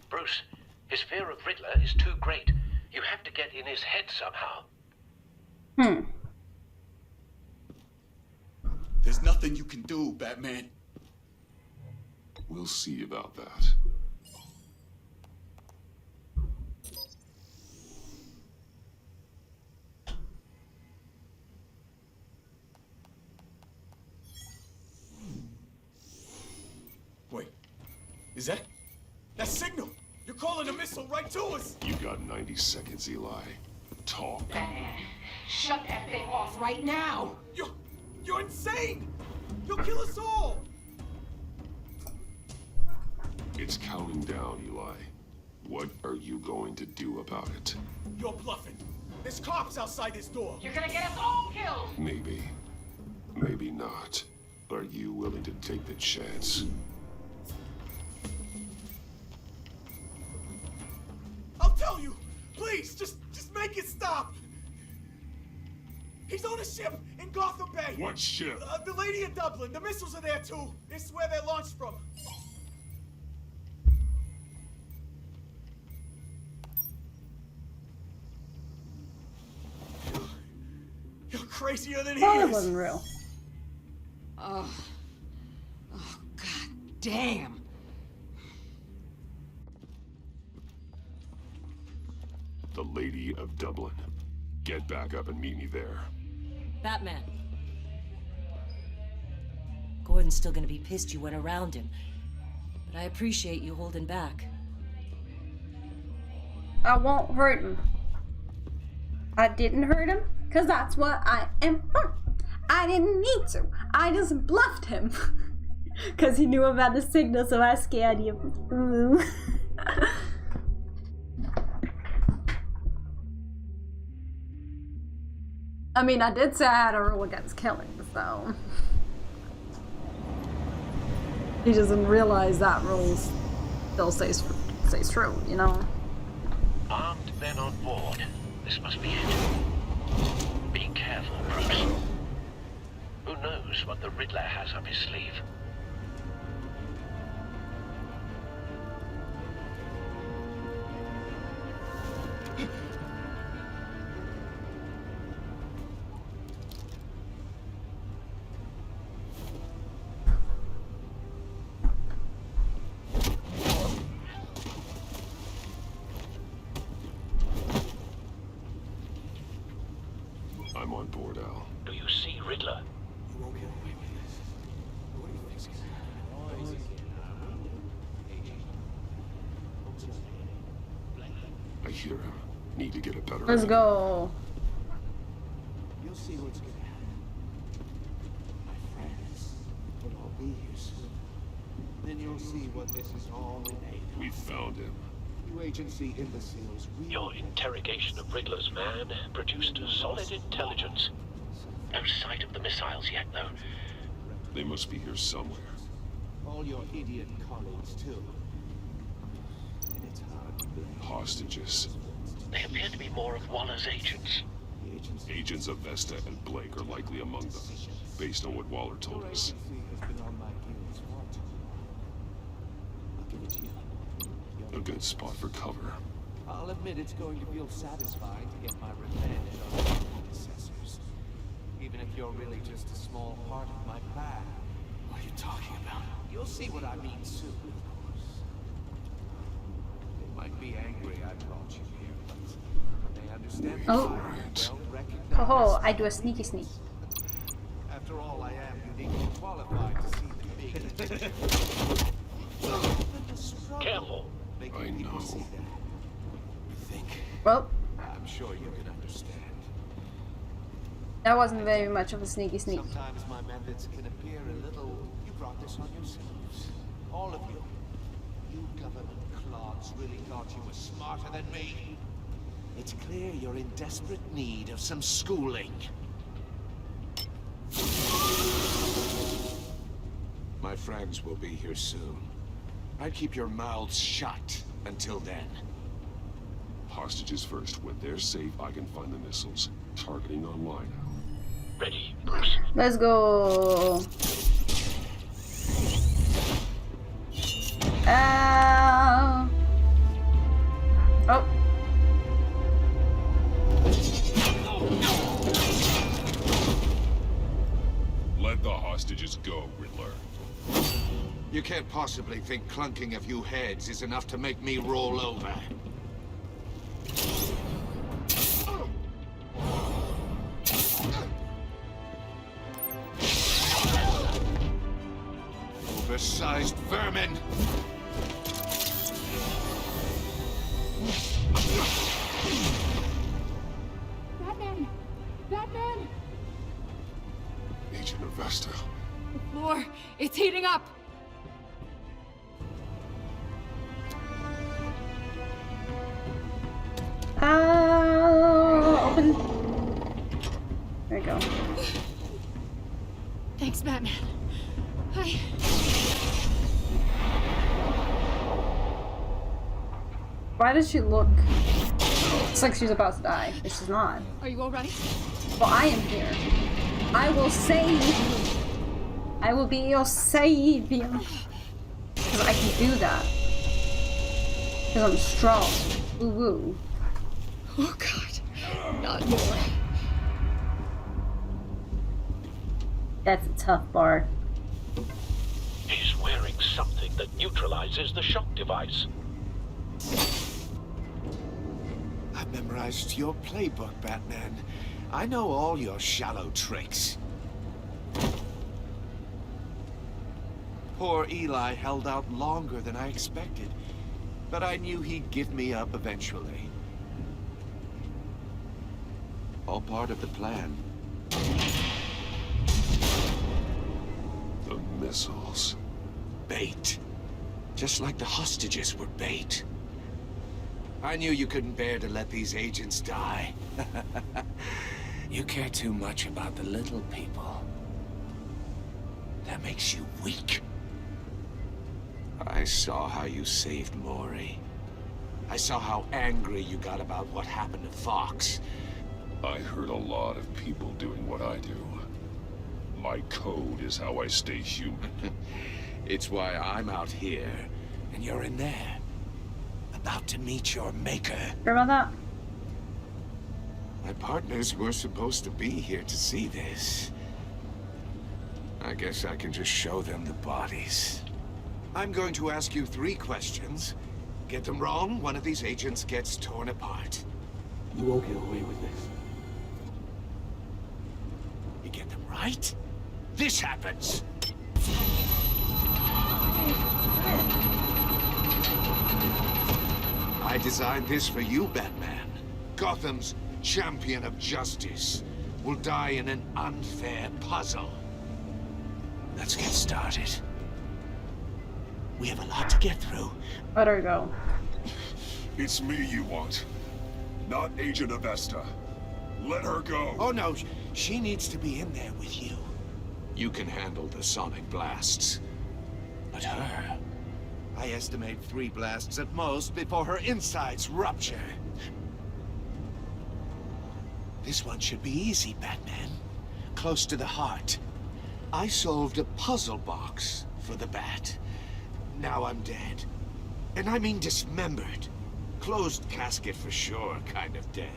T: Bruce, his fear of Riddler is too great. You have to get in his head somehow.
H: There's nothing you can do, Batman.
A: We'll see about that.
H: Wait, is that signal? You're calling a missile right to us.
A: You got 90 seconds, Eli. Talk.
L: Batman, shut that thing off right now.
H: You're insane. You'll kill us all.
A: It's counting down, Eli. What are you going to do about it?
H: You're bluffing. There's cops outside this door.
L: You're gonna get us all killed.
A: Maybe. Maybe not. Are you willing to take the chance?
H: I'll tell you. Please, just make it stop. He's on a ship in Gotham Bay.
A: What ship?
H: The Lady of Dublin. The missiles are there too. This is where they're launched from. You're crazier than he
B: Oh, that
H: is.
B: wasn't real.
L: Oh, god damn.
A: The Lady of Dublin. Get back up and meet me there.
R: Batman. Gordon's still gonna be pissed you went around him. But I appreciate you holding back.
B: I won't hurt him. I didn't hurt him. Because that's what I am for. I didn't need to. I just bluffed him. Because he knew about the signal, so I scared him. Ooh. I mean, I did say I had a rule against killing, so... He doesn't realize that rule still stays true, you know?
T: Armed men on board. This must be it. Be careful, Bruce. Who knows what the Riddler has up his sleeve?
A: I'm on board, Al.
T: Do you see Riddler?
P: You won't get away with this. What do you think's gonna happen?
A: I hear him. Need to get a better
B: Let's
A: angle.
B: go.
K: You'll see what's gonna happen. My friends will all be here soon. Then you'll see what this is all made of.
A: We found him.
K: You agency imbeciles.
T: Your interrogation of Riddler's man produced solid intelligence. No sight of the missiles yet, though.
A: They must be here somewhere.
K: All your idiot colleagues, too. And it's hard to blame.
A: Hostages.
T: They appear to be more of Waller's agents.
A: Agents of Vesta and Blake are likely among them, based on what Waller told us.
K: Has been on my heels far too long. I'll give it to you.
A: A good spot for cover.
K: I'll admit it's going to feel satisfying to get my revenge on my predecessors. Even if you're really just a small part of my plan.
P: What are you talking about?
K: You'll see what I mean soon, of course. They might be angry I brought you here, but they understand
B: Oh.
K: don't recognize.
B: Oh, I do a sneaky sneak.
K: After all, I am uniquely qualified to see the big.
T: Careful.
A: I know.
B: Well,
K: I'm sure you can understand.
B: that wasn't very much of a sneaky sneak.
K: Sometimes my methods can appear a little... You brought this on yourselves. All of you. You government clods really thought you were smarter than me. It's clear you're in desperate need of some schooling. My friends will be here soon. I'd keep your mouths shut until then.
A: Hostages first. When they're safe, I can find the missiles. Targeting online.
T: Ready, Bruce.
B: Let's go. Oh.
A: Let the hostages go, Riddler.
I: You can't possibly think clunking a few heads is enough to make me roll over. Oversized vermin!
N: Batman! Batman!
A: Agent of Vesta.
N: The floor, it's heating up!
B: Open. There we go.
N: Thanks, Batman.
B: Why does she look? It's like she's about to die, but she's not.
N: Are you all right?
B: Well, I am here. I will save you. I will be your savior. Because I can do that. Because I'm strong. Woo woo.
N: Oh God, not more.
B: That's a tough bar.
T: He's wearing something that neutralizes the shock device.
I: I've memorized your playbook, Batman. I know all your shallow tricks. Poor Eli held out longer than I expected, but I knew he'd give me up eventually. All part of the plan.
J: The missiles.
I: Bait. Just like the hostages were bait. I knew you couldn't bear to let these agents die. You care too much about the little people. That makes you weak. I saw how you saved Maury. I saw how angry you got about what happened to Fox.
J: I heard a lot of people doing what I do. My code is how I stay human.
I: It's why I'm out here, and you're in there. About to meet your maker.
B: Hear about that?
I: My partners were supposed to be here to see this. I guess I can just show them the bodies. I'm going to ask you 3 questions. Get them wrong, one of these agents gets torn apart.
P: You won't get away with this.
I: You get them right, this happens. I designed this for you, Batman. Gotham's champion of justice will die in an unfair puzzle. Let's get started. We have a lot to get through.
B: Let her go.
J: It's me you want, not Agent Avesta. Let her go.
I: Oh no, she needs to be in there with you. You can handle the sonic blasts. But her, I estimate 3 blasts at most before her insides rupture. This one should be easy, Batman. Close to the heart. I solved a puzzle box for the Bat. Now I'm dead. And I mean dismembered. Closed casket for sure, kind of dead.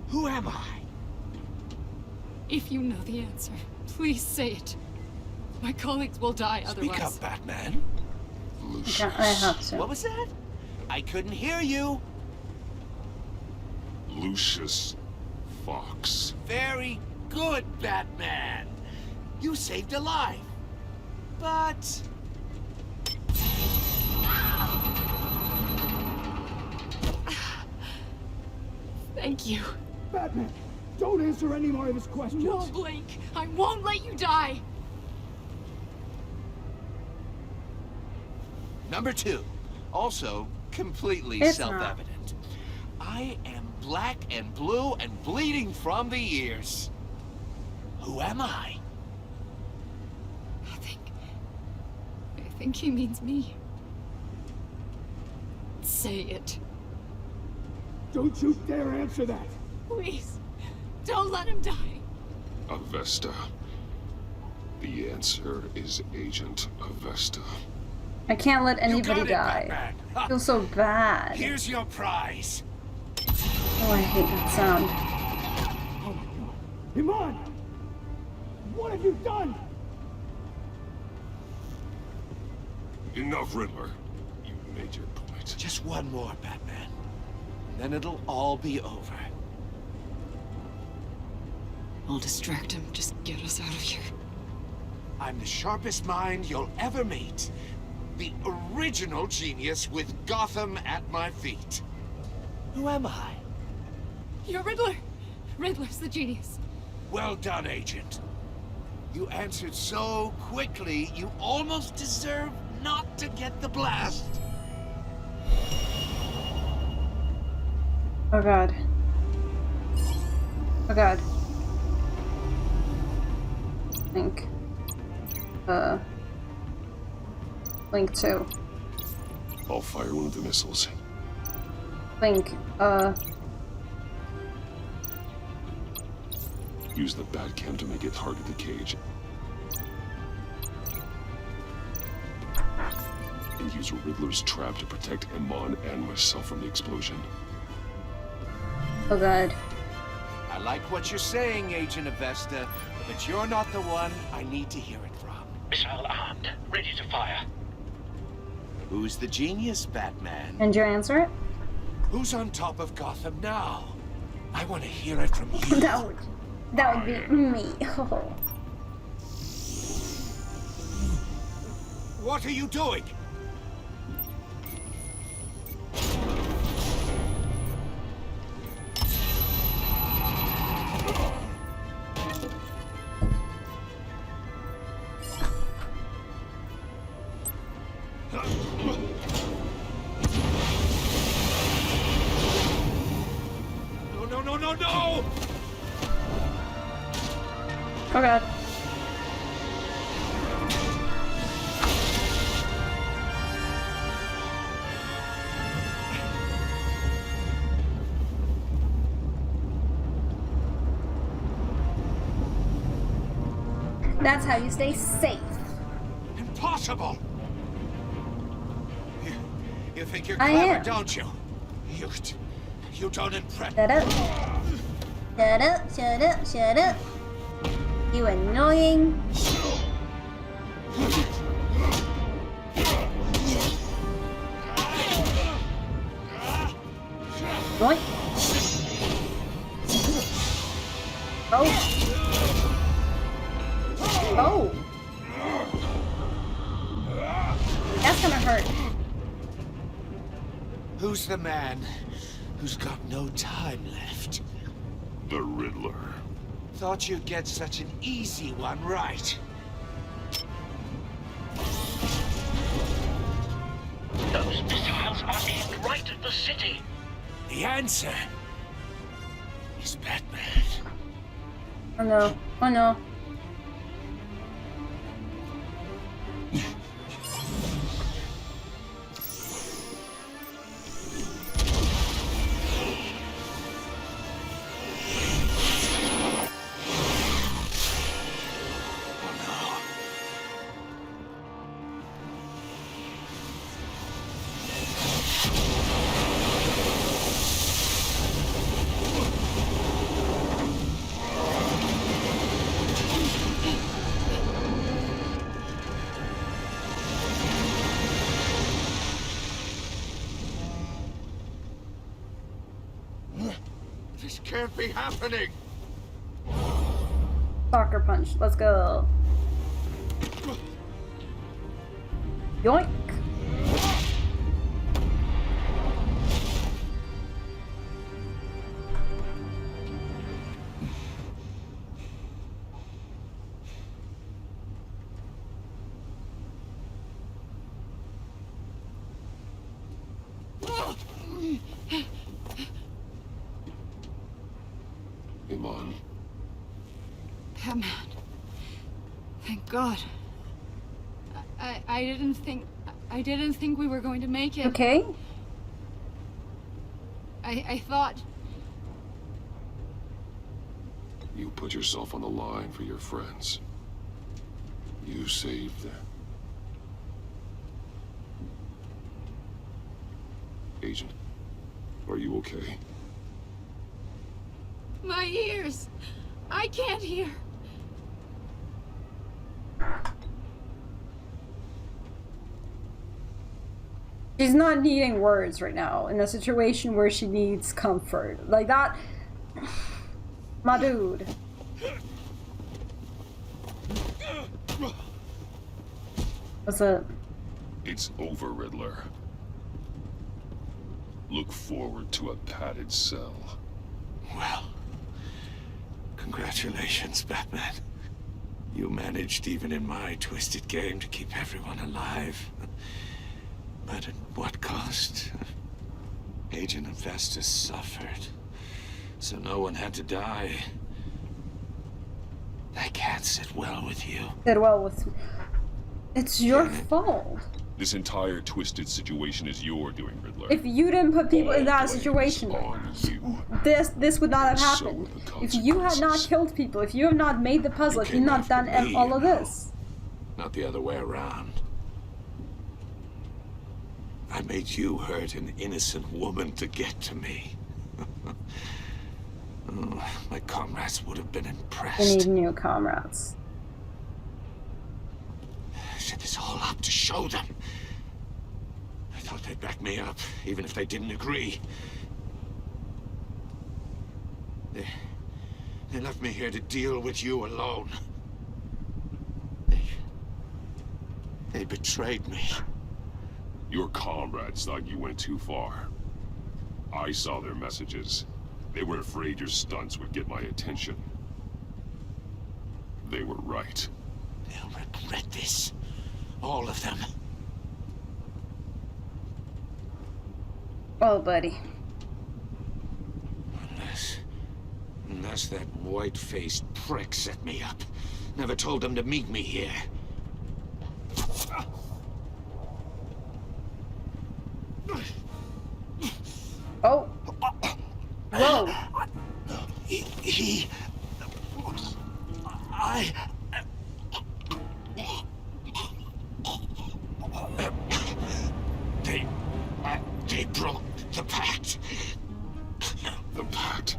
I: Who am I?
N: If you know the answer, please say it. My colleagues will die otherwise.
I: Speak up, Batman.
B: I have to.
I: What was that? I couldn't hear you.
J: Lucius Fox.
I: Very good, Batman. You saved a life. But...
N: Thank you.
P: Batman, don't answer any more of his questions.
N: No, Blake. I won't let you die.
I: Number 2. Also, completely
B: It's
I: self-evident. I am black and blue and bleeding from the ears. Who am I?
N: I think he means me. Say it.
P: Don't you dare answer that.
N: Please. Don't let him die.
J: Avesta. The answer is Agent Avesta.
B: I can't let anybody
I: it,
B: die.
I: Batman.
B: I feel so bad.
I: Here's your prize.
B: Oh, I hate that sound.
P: Oh my god. Iman! What have you done?
J: Enough, Riddler. You made your point.
I: Just one more, Batman. Then it'll all be over.
N: I'll distract him. Just get us out of here.
I: I'm the sharpest mind you'll ever meet. The original genius with Gotham at my feet. Who am I?
N: You're Riddler. Riddler's the genius.
I: Well done, Agent. You answered so quickly, you almost deserve not to get the blast.
B: Oh god. Oh god. Link. Link 2.
J: I'll fire one of the missiles.
B: Link,
J: Use the Batcam to make it hard to the cage. And use Riddler's trap to protect Iman and myself from the explosion.
B: oh god.
I: I like what you're saying, Agent Avesta, but you're not the one I need to hear it from.
T: Missile armed, ready to fire.
I: Who's the genius, Batman?
B: And you answer it?
I: Who's on top of Gotham now? I want to hear it from you.
B: That would be me. Oh.
I: What are you doing? no, no, no!
B: Oh god. That's how you stay safe.
I: Impossible! You think you're
B: I
I: clever,
B: am.
I: don't you? You don't impress.
B: Shut up. Shut up, shut up, shut up. You annoying. Boink. Oh. Oh. That's gonna hurt.
I: Who's the man who's got no time left?
O: The Riddler.
I: Thought you'd get such an easy one right.
T: Those missiles are aimed right at the city.
I: The answer is Batman.
B: Oh no. Oh no.
I: This can't be happening.
B: Soccer punch. Let's go. Yoink.
O: Iman.
N: Batman. Thank God. I didn't think we were going to make it.
B: Okay.
N: I thought.
O: You put yourself on the line for your friends. You saved them. Agent, are you okay?
N: My ears! I can't hear.
B: She's not needing words right now in a situation where she needs comfort. Like that. My dude. What's up?
O: It's over, Riddler. Look forward to a padded cell.
I: Well, congratulations, Batman. You managed, even in my twisted game, to keep everyone alive. But at what cost? Agent Infestus suffered, so no one had to die. I can't sit well with you.
B: Sit well with me. It's your fault.
O: This entire twisted situation is your doing, Riddler.
B: If you didn't put people in that situation, this would not have happened. If you had not killed people, if you have not made the puzzle, if you had not done all of this.
I: Not the other way around. I made you hurt an innocent woman to get to me. Oh, my comrades would have been impressed.
B: We need new comrades.
I: I set this all up to show them. I thought they'd back me up, even if they didn't agree. They left me here to deal with you alone. They betrayed me.
O: Your comrades thought you went too far. I saw their messages. They were afraid your stunts would get my attention. They were right.
I: They'll regret this. All of them.
B: Oh, buddy.
I: Unless that white-faced prick set me up. Never told them to meet me here.
B: Oh. Whoa.
I: They broke the pact.
J: The pact?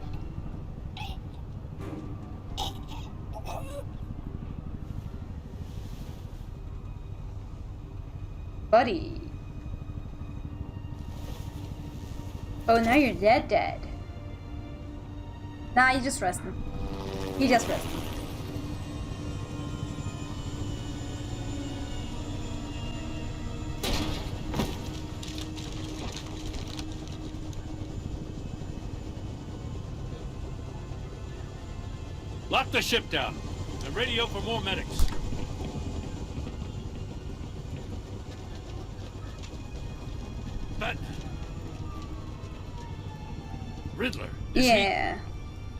B: Buddy. Oh, now you're dead. Nah, you just resting. You just resting.
D: Lock the ship down and radio for more medics. But Riddler.
B: Yeah.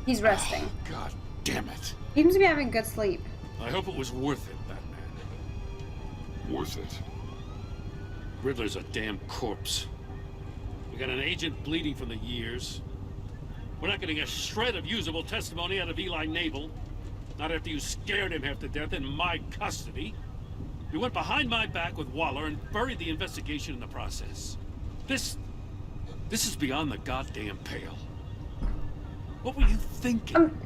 B: He's resting.
D: God damn it.
B: He seems to be having good sleep.
D: I hope it was worth it, Batman.
J: Worth it.
D: Riddler's a damn corpse. We got an agent bleeding from the years. We're not getting a shred of usable testimony out of Eli Nabel. Not after you scared him half to death in my custody. You went behind my back with Waller and buried the investigation in the process. This is beyond the goddamn pale. What were you thinking?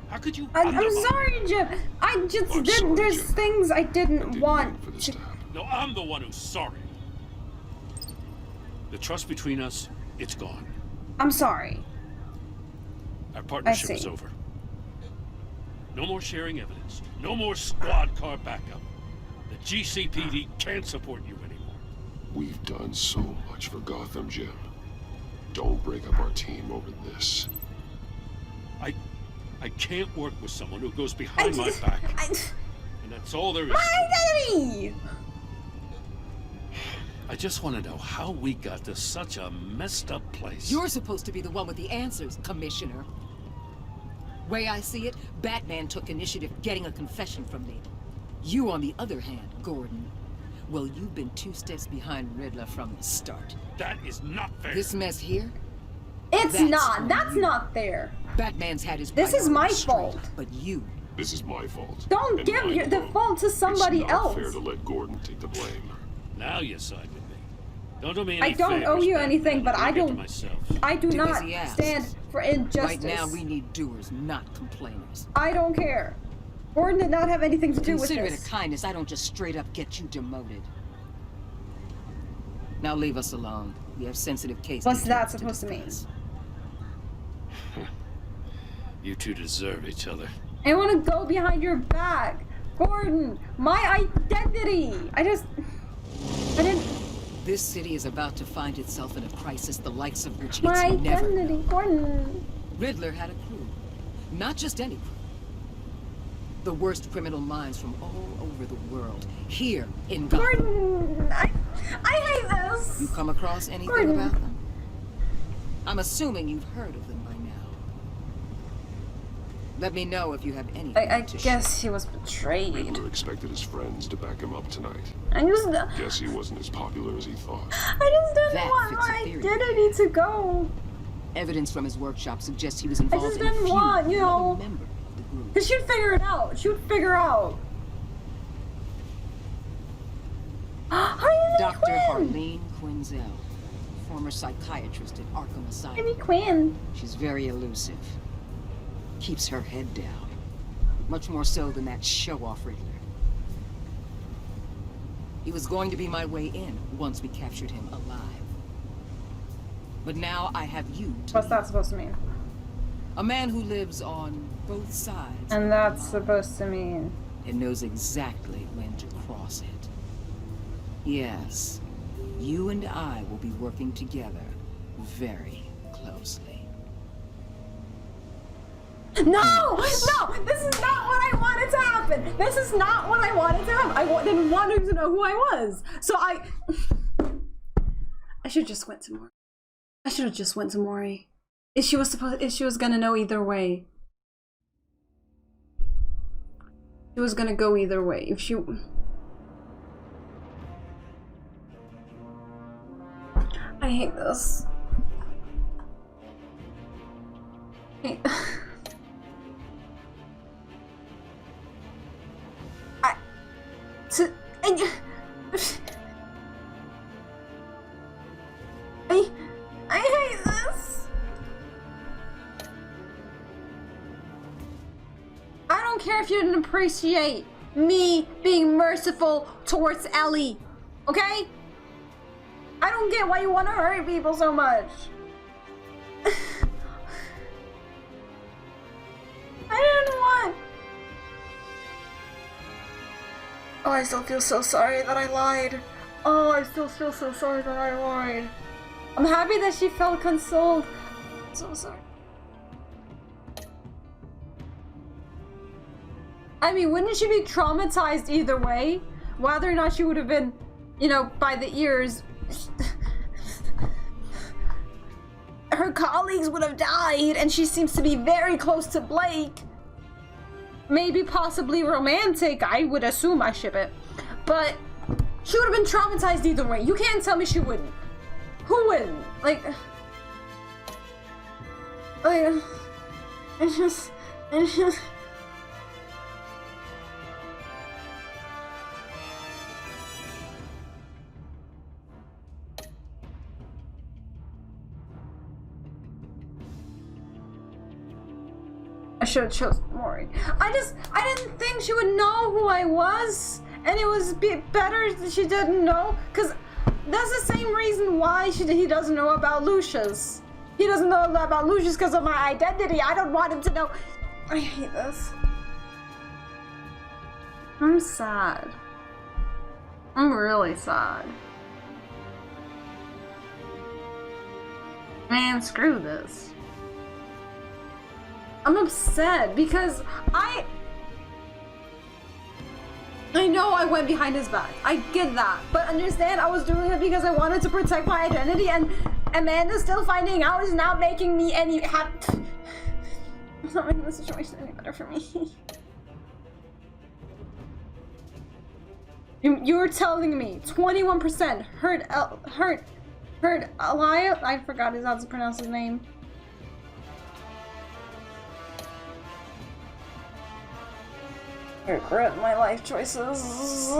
D: How could you?
B: I'm sorry, Jim. I just did. There's things I didn't want to.
D: No, I'm the one who's sorry. The trust between us, it's gone.
B: I'm sorry.
D: Our partnership is over. No more sharing evidence. No more squad car backup. The GCPD can't support you anymore.
J: We've done so much for Gotham, Jim. Don't break up our team over this.
D: I can't work with someone who goes behind my back. And that's all there is.
B: My identity!
D: I just want to know how we got to such a messed up place.
L: You're supposed to be the one with the answers, Commissioner. Way I see it, Batman took initiative getting a confession from me. You, on the other hand, Gordon, well, you've been 2 steps behind Riddler from the start.
D: That is not fair.
L: This mess here?
B: It's not. That's not fair.
L: Batman's had his.
B: This is my fault.
L: But you.
J: This is my fault.
B: Don't give the fault to somebody
J: it's not
B: else.
J: Fair to let Gordon take the blame.
D: Now you side with me. Don't do me any
B: I don't
D: favors,
B: owe you
D: Batman.
B: anything, but I don't.
D: Myself.
B: I do not
L: as he asks.
B: stand for injustice.
L: Right now, we need doers, not complainers.
B: I don't care. Gordon did not have anything to do with
L: Consider
B: this.
L: it a kindness. I don't just straight up get you demoted. Now leave us alone. We have sensitive cases.
B: What's that supposed to mean?
D: You two deserve each other.
B: I want to go behind your back. Gordon, my identity. I didn't.
L: This city is about to find itself in a crisis the likes of which
B: My
L: it's never
B: identity,
L: known.
B: Gordon.
L: Riddler had a crew. Not just any crew. The worst criminal minds from all over the world. Here in Gotham.
B: Gordon, I hate this.
L: You come across anything
B: Gordon.
L: about them? I'm assuming you've heard of them by now. Let me know if you have anything
B: I
L: to
B: guess he was betrayed.
J: Riddler expected his friends to back him up tonight. Guess he wasn't as popular as he thought.
B: I just didn't
L: That
B: want
L: fits the
B: my
L: theory.
B: identity to go.
L: Evidence from his workshop suggests he was
B: I
L: involved
B: just
L: in a
B: didn't
L: feud
B: want,
L: with
B: you
L: another
B: know.
L: member of the group.
B: Cause she'd figure it out. She would figure out.
L: Dr. Harleen Quinzel, former psychiatrist at Arkham Asylum.
B: Amy Quinn.
L: She's very elusive. Keeps her head down. Much more so than that show-off Riddler. He was going to be my way in once we captured him alive. But now I have you to
B: What's
L: lead.
B: that supposed to mean?
L: A man who lives on both sides.
B: And that's supposed to mean.
L: And knows exactly when to cross it. Yes, you and I will be working together very closely.
B: No! No! This is not what I wanted to happen! This is not what I wanted to happen! I didn't want him to know who I was! So I should just went to Mori. I should have just went to Mori. If she was gonna know either way. She was gonna go either way. If she... I hate this. I hate this. I don't care if you didn't appreciate me being merciful towards Ellie, okay? I don't get why you want to hurt people so much. I didn't want... Oh, I still feel so sorry that I lied. Oh, I still feel so sorry that I lied. I'm happy that she felt consoled. I'm so sorry. I mean, wouldn't she be traumatized either way? Whether or not she would have been, you know, by the ears. Her colleagues would have died, and she seems to be very close to Blake. Maybe possibly romantic, I would assume. I ship it. But she would have been traumatized either way. You can't tell me she wouldn't. Who wouldn't? Like, it's just... I should have chosen Mori. I didn't think she would know who I was, and it was better that she didn't know, because that's the same reason why he doesn't know about Lucius. He doesn't know about Lucius because of my identity. I don't want him to know. I hate this. I'm sad. I'm really sad. Man, screw this. I'm upset because I know I went behind his back. I get that. But understand, I was doing it because I wanted to protect my identity, and Amanda's still finding out is not making me any it's not making the situation any better for me. You were telling me 21% heard Elia? I forgot how to pronounce his name. I regret my life choices.